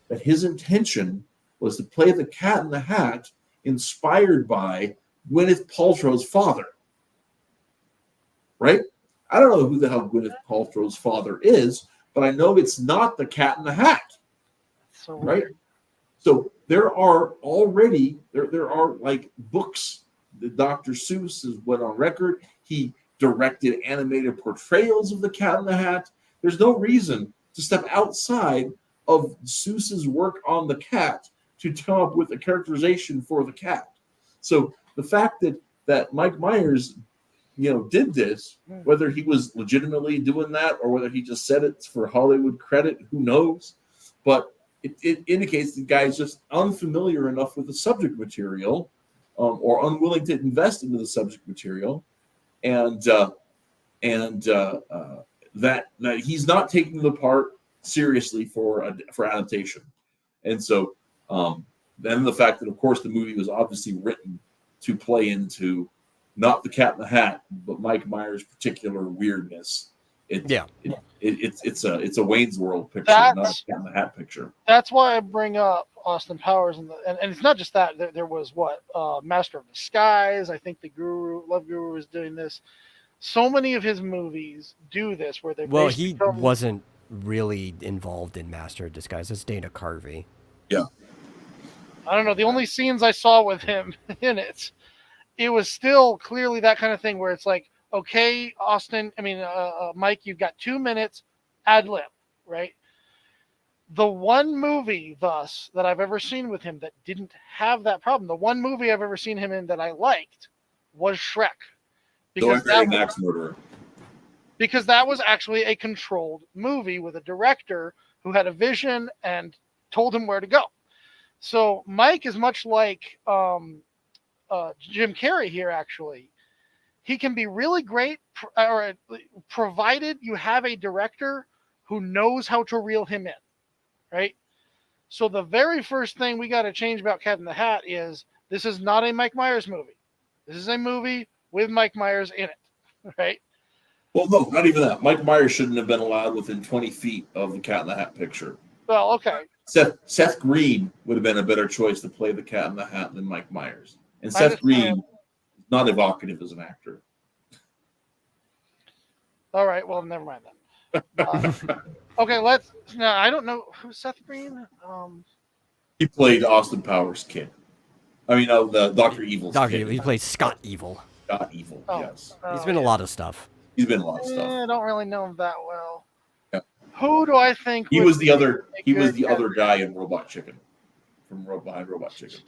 that his intention was to play the Cat in the Hat inspired by Gwyneth Paltrow's father. Right? I don't know who the hell Gwyneth Paltrow's father is, but I know it's not the Cat in the Hat. So Right? So there are already there are like books that Dr. Seuss has went on record. He directed animated portrayals of the Cat in the Hat. There's no reason to step outside of Seuss's work on the cat to come up with a characterization for the cat. So the fact that Mike Myers, did this, whether he was legitimately doing that or whether he just said it for Hollywood credit, who knows? But it indicates the guy's just unfamiliar enough with the subject material, or unwilling to invest into the subject material, and that he's not taking the part seriously for adaptation. And so then the fact that, of course, the movie was obviously written to play into not the Cat in the Hat, but Mike Myers' particular weirdness. It's a Wayne's World picture, not a Cat in the Hat picture. That's why I bring up Austin Powers, and it's not just that. There was Master of Disguise. I think the Love Guru is doing this. So many of his movies do this, where they he wasn't really involved in Master of Disguise. It's Dana Carvey. Yeah. I don't know. The only scenes I saw with him in it was still clearly that kind of thing where it's like, okay, Mike, you've got 2 minutes, ad lib, right? The one movie, thus, that I've ever seen with him that didn't have that problem, the one movie I've ever seen him in that I liked was Shrek. Because that was actually a controlled movie with a director who had a vision and told him where to go. So Mike is much like Jim Carrey here, actually. He can be really great, provided you have a director who knows how to reel him in, right? So the very first thing we got to change about Cat in the Hat is this is not a Mike Myers movie. This is a movie with Mike Myers in it, right? Well, no, not even that. Mike Myers shouldn't have been allowed within 20 feet of the Cat in the Hat picture. Well, okay. Seth Green would have been a better choice to play the Cat in the Hat than Mike Myers. And I Seth understand. Green is not evocative as an actor. All right. Well, never mind then. Okay, let's. No, I don't know who's Seth Green. He played Austin Powers' kid. I mean, the Dr. Evil's Doctor kid. Evil. He plays Scott Evil. Scott Evil, Oh, yes. He's been in a lot of stuff. He's been in a lot of stuff. I don't really know him that well. Yeah. Who do I think He would was the be other. a He was good the other guy in Robot Chicken, from behind Robot Chicken.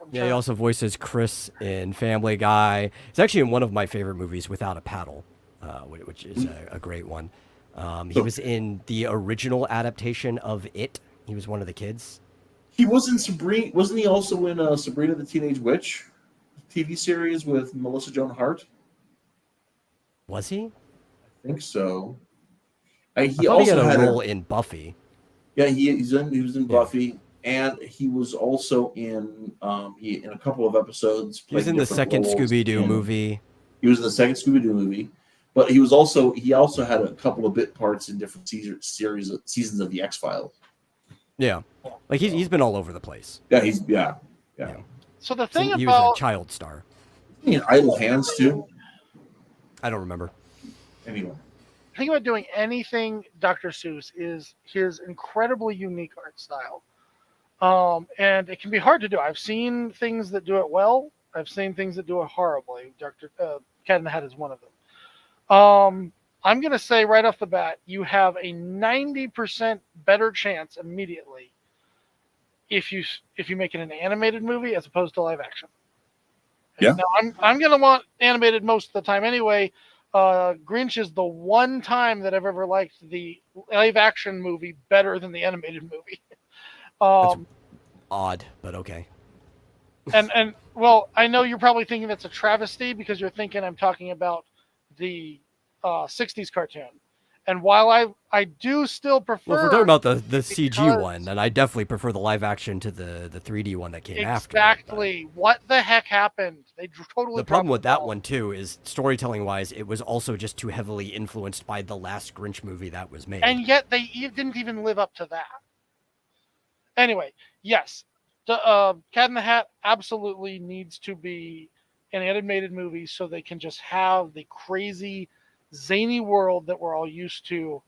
I'm Yeah, he also voices Chris in Family Guy. He's actually in one of my favorite movies, Without a Paddle, which is a great one. He was in the original adaptation of It. He was one of the kids. He was in Sabrina. Wasn't he also in Sabrina the Teenage Witch TV series with Melissa Joan Hart? Was he? I think so. I He thought he also had a had role in Buffy. Yeah, he was in Buffy, and he was also in in a couple of episodes. He was in the second Scooby-Doo movie. He was in the second Scooby-Doo movie, but he also had a couple of bit parts in different seasons of the X-Files. Yeah, like he's been all over the place. Yeah, yeah. So the So thing he about was a child star. In Idle Hands too. I don't remember. Anyway, the thing about doing anything Dr. Seuss is his incredibly unique art style. And it can be hard to do. I've seen things that do it well. I've seen things that do it horribly. Cat in the Hat is one of them. I'm going to say right off the bat, you have a 90% better chance immediately if you make it an animated movie as opposed to live action. Yeah. Now I'm going to want animated most of the time anyway. Grinch is the one time that I've ever liked the live action movie better than the animated movie. That's odd, but okay. and well, I know you're probably thinking that's a travesty because you're thinking I'm talking about the 60s cartoon. And while I do still prefer... Well, if we're talking about the CG one, then I definitely prefer the live action to the 3D one that came after. Exactly. What the heck happened? They totally... The problem with that one, too, is storytelling-wise, it was also just too heavily influenced by the last Grinch movie that was made. And yet they didn't even live up to that. Anyway, yes. The Cat in the Hat absolutely needs to be an animated movie so they can just have the crazy, zany world that we're all used to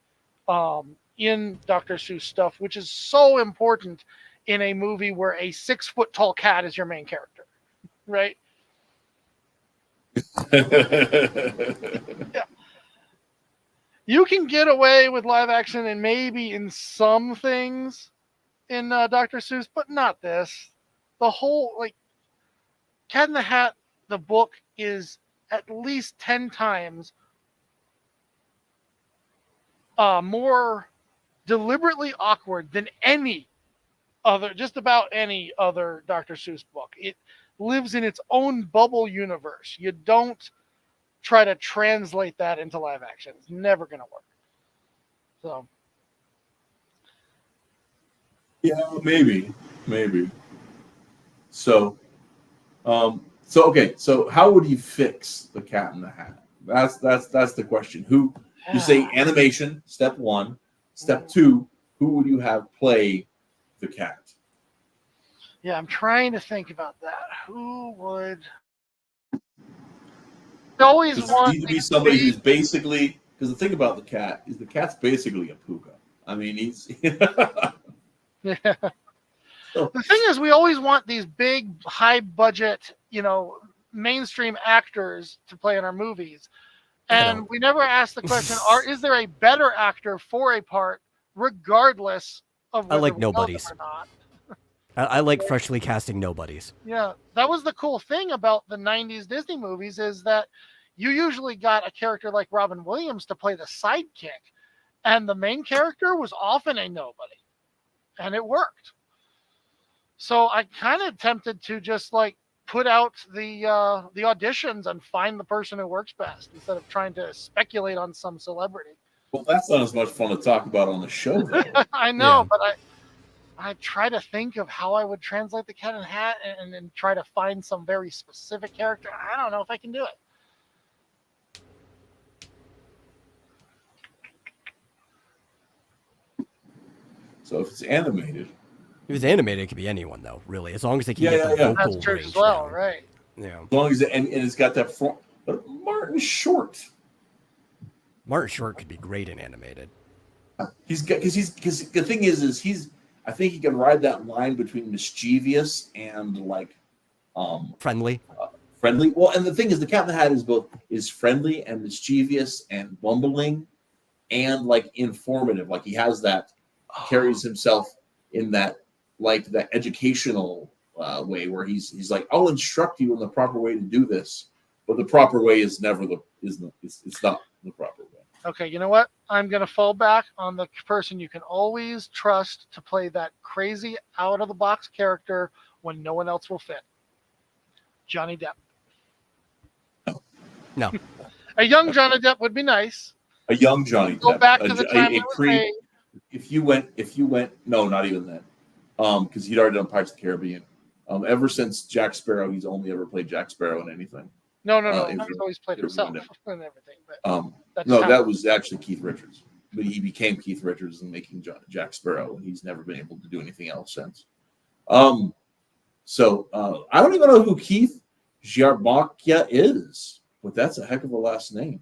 in Dr. Seuss stuff, which is so important in a movie where a 6-foot-tall cat is your main character, right? Yeah. You can get away with live action and maybe in some things in Dr. Seuss, but not this. The whole, Cat in the Hat, the book, is at least 10 times more deliberately awkward than just about any other Dr. Seuss book. It lives in its own bubble universe. You don't try to translate that into live action. It's never going to work. So. yeah, maybe. So, okay. So, how would you fix the Cat in the Hat? That's the question. Who you say animation? Step one. Step two. Who would you have play the cat? Yeah, I'm trying to think about that. Who would? I always want need to be somebody who's basically, because the thing about the cat is the cat's basically a puka. I mean, he's. Yeah. The thing is, we always want these big, high-budget, mainstream actors to play in our movies, and we never ask the question: is there a better actor for a part, regardless of whether I like we know them nobodies. or not? I like freshly casting nobodies. Yeah, that was the cool thing about the 90s Disney movies is that you usually got a character like Robin Williams to play the sidekick, and the main character was often a nobody, and it worked. So I kind of tempted to just put out the auditions and find the person who works best instead of trying to speculate on some celebrity. Well, that's not as much fun to talk about on the show, though. I know, Yeah. but I try to think of how I would translate the Cat in the Hat and then try to find some very specific character. I don't know if I can do it. So if it's animated, If it's animated, it could be anyone though, really, as long as they can Yeah, get the yeah, yeah. vocal That's true range as well, down. right? Yeah, as long as and it's got that front. But Martin Short, Martin Short could be great in animated. he's got because the thing is he's I think he can ride that line between mischievous and like Friendly. friendly. Well, and the thing is, the Cat in the Hat is friendly and mischievous and bumbling and like informative. Like he has that carries himself in that like that educational way where he's like, I'll instruct you in the proper way to do this, but the proper way is never it's not the proper way. Okay, you know what? I'm going to fall back on the person you can always trust to play that crazy out of the box character when no one else will fit. Johnny Depp. No, A young Johnny Depp would be nice. A young Johnny Go Depp, back to the time a it was pre. made. If you went, no, not even then, because he'd already done Pirates of the Caribbean. Ever since Jack Sparrow, he's only ever played Jack Sparrow in anything. No. He's He's always played himself and everything. But That was actually Keith Richards, but he became Keith Richards in making Jack Sparrow, and he's never been able to do anything else since. So I don't even know who Keith Jarbakia is, but that's a heck of a last name.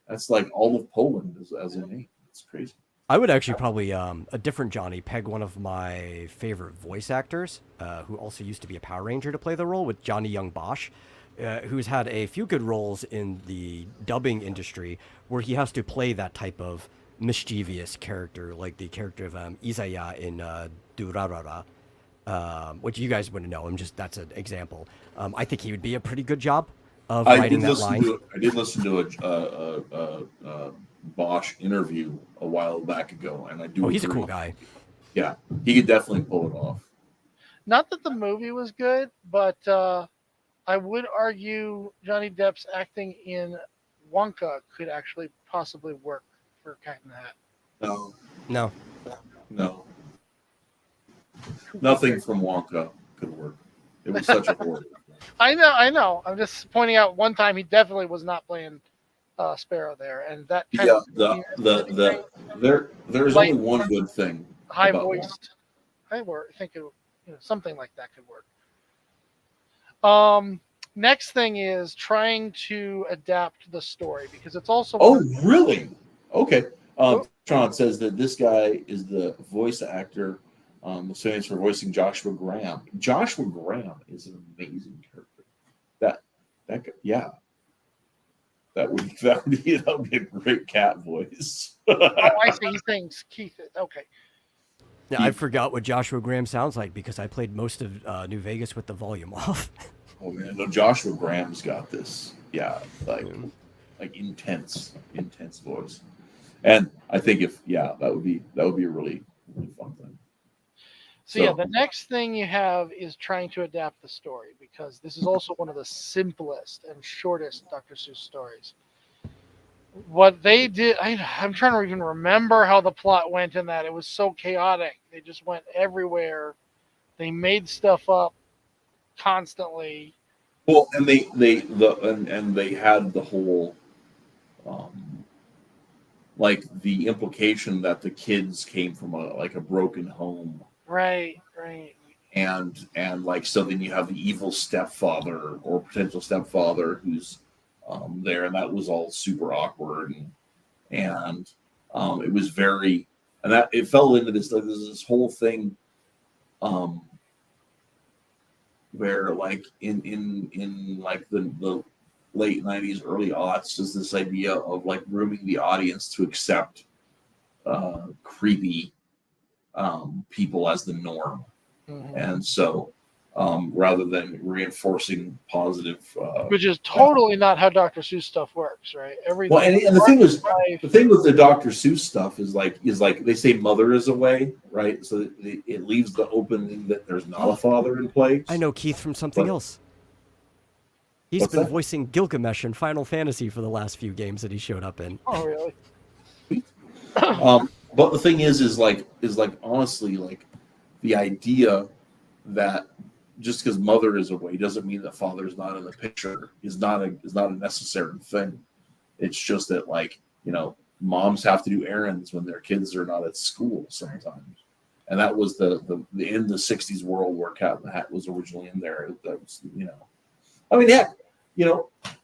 That's like all of Poland as a name. It's crazy. I would actually probably a different Johnny peg one of my favorite voice actors, who also used to be a Power Ranger to play the role, with Johnny Young Bosch, who's had a few good roles in the dubbing industry where he has to play that type of mischievous character, like the character of Isaiah in Durarara, which you guys wouldn't know. That's an example. I think he would be a pretty good job of writing that line. I did listen to a Bosch interview a while back ago, and I do. Oh, he's a agree. cool guy. Yeah, he could definitely pull it off. Not that the movie was good, but I would argue Johnny Depp's acting in Wonka could actually possibly work for Cat in the Hat. No. Nothing from Wonka could work. It was such a horror. I know. I'm just pointing out one time he definitely was not playing Sparrow there, and that kind there's only one good thing. High voiced. I think something like that could work. Next thing is trying to adapt the story because it's also. Oh, really? Okay. Sean says that this guy is the voice actor. So for voicing Joshua Graham. Joshua Graham is an amazing character. That guy, yeah. That would be a great cat voice. I see. He thinks Keith. Okay. Yeah, I forgot what Joshua Graham sounds like because I played most of New Vegas with the volume off. Oh man, no, Joshua Graham's got this. Yeah, like intense voice. And I think that would be a really, really fun thing. So the next thing you have is trying to adapt the story because this is also one of the simplest and shortest Dr. Seuss stories. What they did, I'm trying to even remember how the plot went in that. It was so chaotic. They just went everywhere. They made stuff up constantly. Well, and they had the whole like the implication that the kids came from a broken home. Right. And like so then you have the evil stepfather or potential stepfather who's there, and that was all super awkward and it was very and that it fell into this whole thing where like in like the late 90s, early aughts is this idea of like grooming the audience to accept creepy people as the norm. Mm-hmm. And so rather than reinforcing positive, which is totally not how Dr. Seuss stuff works, right? Everything. Well, and the thing with the Dr. Seuss stuff is like they say mother is away, right? So it leaves the opening that there's not a father in place. I know Keith from something else. He's been voicing Gilgamesh in Final Fantasy for the last few games that he showed up in. Oh, really? But the thing is like honestly, like the idea that just because mother is away doesn't mean that father is not in the picture is not a necessary thing. It's just that like moms have to do errands when their kids are not at school sometimes. And that was the in the 60s world where Cat in the Hat was originally in there. That was, I mean, heck,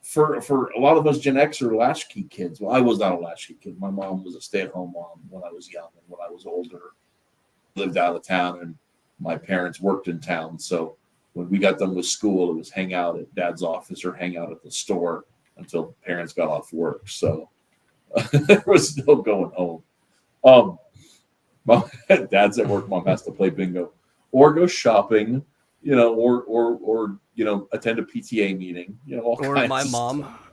for a lot of us Gen X or latchkey kids, well, I was not a latchkey kid. My mom was a stay-at-home mom when I was young, and when I was older, lived out of town, and my parents worked in town. So when we got done with school, it was hang out at Dad's office or hang out at the store until parents got off work. So there was no going home. Mom, Dad's at work. Mom has to play bingo, or go shopping, or attend a PTA meeting, all Or kinds my of mom, stuff.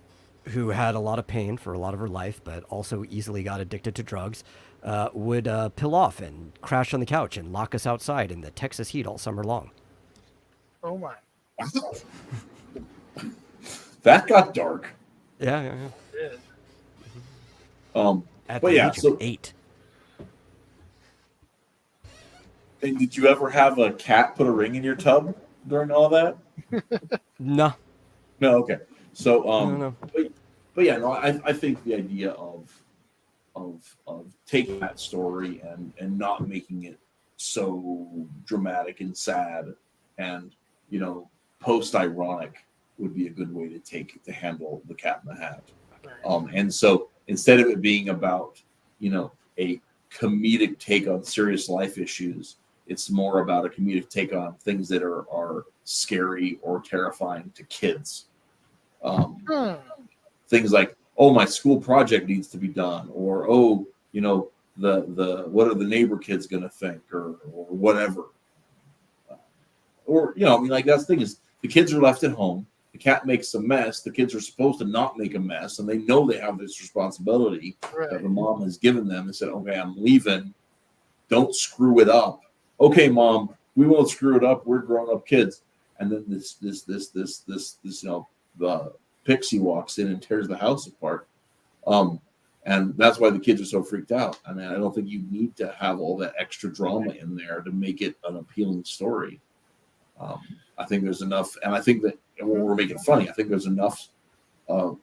who had a lot of pain for a lot of her life, but also easily got addicted to drugs, would pill off and crash on the couch and lock us outside in the Texas heat all summer long. Oh my. That got dark. Yeah. Yeah. At But the yeah, age so of 8. and did you ever have a cat put a ring in your tub during all that? No. No, okay. So No. but yeah, no, I think the idea of taking that story and not making it so dramatic and sad and post ironic would be a good way to handle the Cat in the Hat. And so instead of it being about a comedic take on serious life issues, it's more about a comedic take on things that are scary or terrifying to kids. Things like, oh, my school project needs to be done, or the what are the neighbor kids going to think, or whatever. Or like that's the thing is the kids are left at home. The cat makes a mess. The kids are supposed to not make a mess, and they know they have this responsibility that the mom has given them and said, "Okay, I'm leaving. Don't screw it up." Okay, Mom, we won't screw it up. We're grown-up kids. And then this the pixie walks in and tears the house apart. And that's why the kids are so freaked out. I mean, I don't think you need to have all that extra drama in there to make it an appealing story. I think there's enough, and I think that when we're making funny, I think there's enough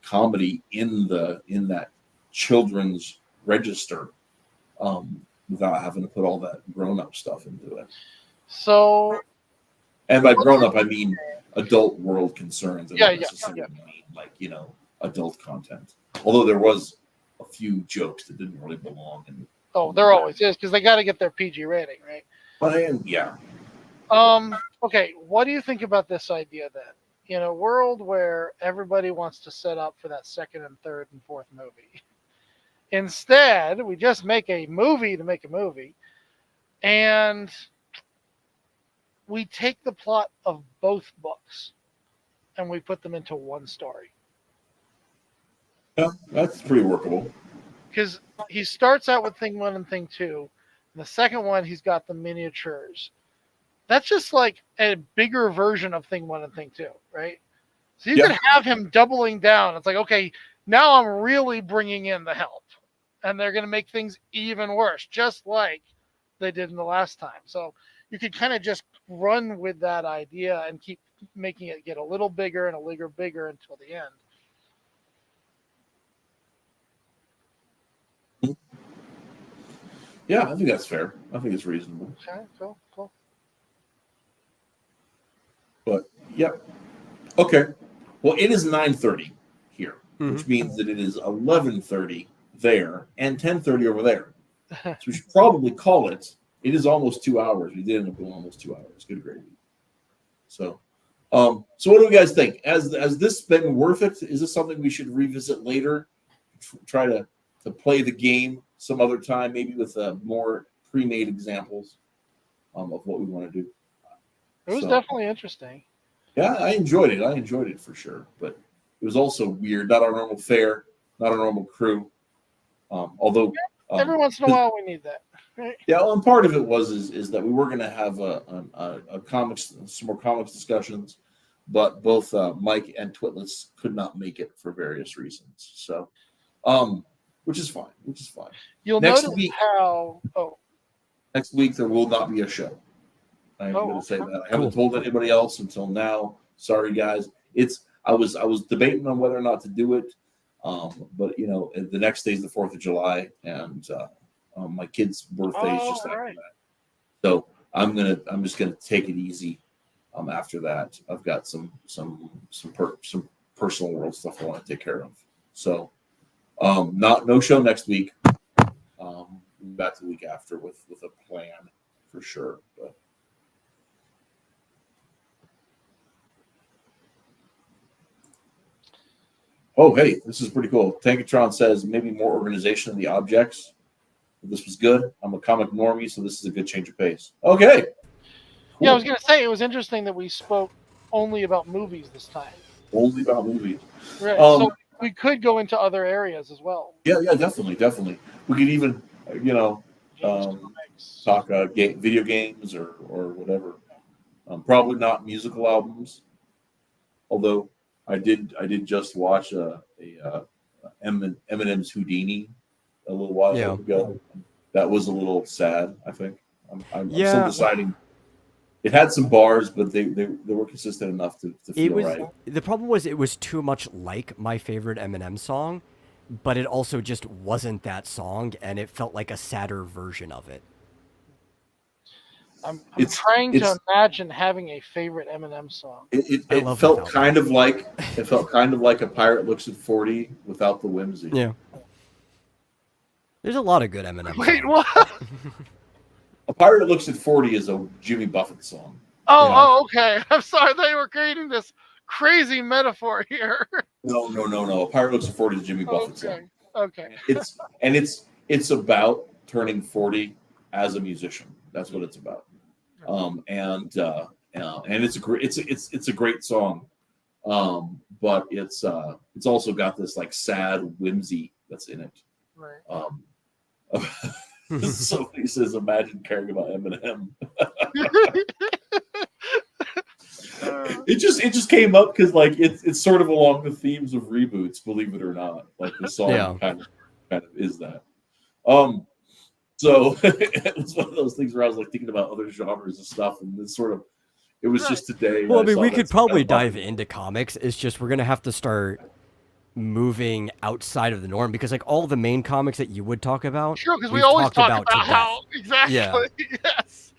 comedy in that children's register without having to put all that grown-up stuff into it. So, and by grown-up, I mean adult world concerns. I don't necessarily mean adult content. Although there was a few jokes that didn't really belong in. Oh, there always is because they got to get their PG rating, right? But yeah. Okay, what do you think about this idea then? In a world where everybody wants to set up for that second and third and fourth movie, instead we just make a movie to make a movie, and we take the plot of both books and we put them into one story. Yeah, that's pretty workable. Because he starts out with Thing 1 and Thing 2. And the second one, he's got the miniatures. That's just like a bigger version of Thing 1 and Thing 2, right? So you could have him doubling down. It's like, okay, now I'm really bringing in the help. And they're going to make things even worse, just like they did in the last time. So you could kind of just run with that idea and keep making it get a little bigger and a little bigger until the end. Yeah, I think that's fair. I think it's reasonable. Okay, cool. But okay. Well, it is 9:30 here, which means that it is 11:30 there and 10:30 over there. So we should probably call it. It is almost 2 hours. We did end up going almost 2 hours. Good gravy. So, so what do you guys think? Has this been worth it? Is this something we should revisit later? Try to play the game some other time, maybe with more pre-made examples of what we want to do. It was definitely interesting. Yeah, I enjoyed it. I enjoyed it for sure. But it was also weird. Not our normal fare, not our normal crew. Although every once in a while we need that. Right? Yeah, well, and part of it is that we were going to have some more comics discussions, but both Mike and Twitless could not make it for various reasons. So, which is fine. You'll next notice week, how. Next week there will not be a show. I'm going to say that. I haven't told anybody else until now. Sorry, guys. I was debating on whether or not to do it. But you know, the next day is the 4th of July, and my kid's birthday is just after that. So I'm just gonna take it easy. After that, I've got some personal world stuff I want to take care of. So, no show next week. Back the week after with a plan for sure. But oh, hey, this is pretty cool. Tankatron says maybe more organization of the objects. This was good. I'm a comic normie, so this is a good change of pace. Okay. Cool. Yeah, I was going to say, it was interesting that we spoke only about movies this time. Only about movies. Right. So we could go into other areas as well. Yeah, definitely. We could even, talk video games or whatever. Probably not musical albums. Although I did just watch Eminem's Houdini a little while ago. That was a little sad, I think. I'm still deciding. It had some bars, but they were consistent enough to feel right. The problem was it was too much like my favorite Eminem song, but it also just wasn't that song, and it felt like a sadder version of it. I'm trying to imagine having a favorite Eminem song. It felt kind of like a pirate looks at 40 without the whimsy. Yeah. There's a lot of good Eminem songs. Wait, what? A Pirate Looks at 40 is a Jimmy Buffett song. Oh, okay. I'm sorry. They were creating this crazy metaphor here. No. A Pirate Looks at 40 is a Jimmy Buffett song. Okay. It's about turning 40 as a musician. That's what it's about. And it's a great song. But it's also got this like sad whimsy that's in it. Right. Somebody says, "Imagine caring about Eminem." It just came up because like it's sort of along the themes of reboots, believe it or not. Like the song kind of is that. So it was one of those things where I was like thinking about other genres and stuff, and it was just today. Well, I mean, we could probably dive into comics. It's just we're gonna have to start moving outside of the norm because like all the main comics that you would talk about, sure, because we always talk about how exactly. Yeah. Yes.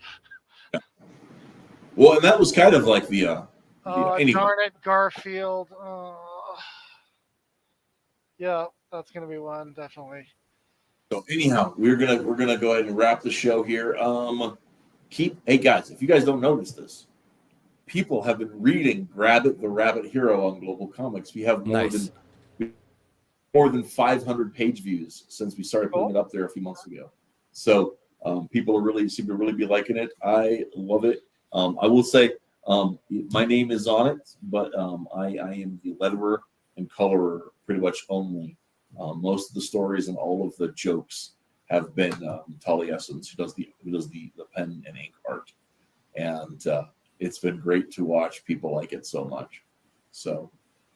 Well, and that was kind of like the darn it, Garfield. Yeah, that's gonna be one definitely. So anyhow, we're gonna go ahead and wrap the show here. Hey guys, if you guys don't notice this, people have been reading Rabbit the Rabbit Hero on Global Comics. We have more than 500 page views since we started putting it up there a few months ago. So people seem to really be liking it. I love it. I will say my name is on it, but I am the letterer and colorer pretty much only. Most of the stories and all of the jokes have been Tully Essence, who does the pen and ink art, and it's been great to watch people like it so much. So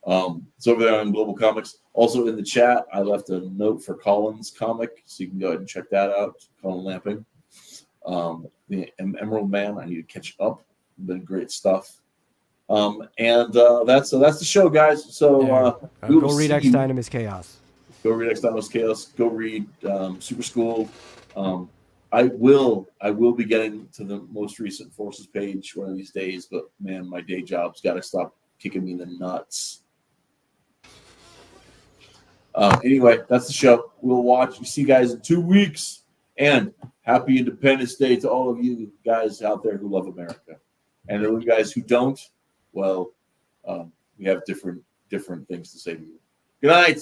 it's over there on Global Comics. Also in the chat, I left a note for Colin's comic, so you can go ahead and check that out. Colin Lamping, the Emerald Man. I need to catch up. Been great stuff. And that's the show, guys. So go read X Dynamis Chaos. Go read X Dynamis Chaos. Go read Super School. I will be getting to the most recent Forces page one of these days, but man, my day job's got to stop kicking me in the nuts. Anyway, that's the show. We'll see you guys in 2 weeks. And happy Independence Day to all of you guys out there who love America. And those guys who don't, well, we have different things to say to you. Good night.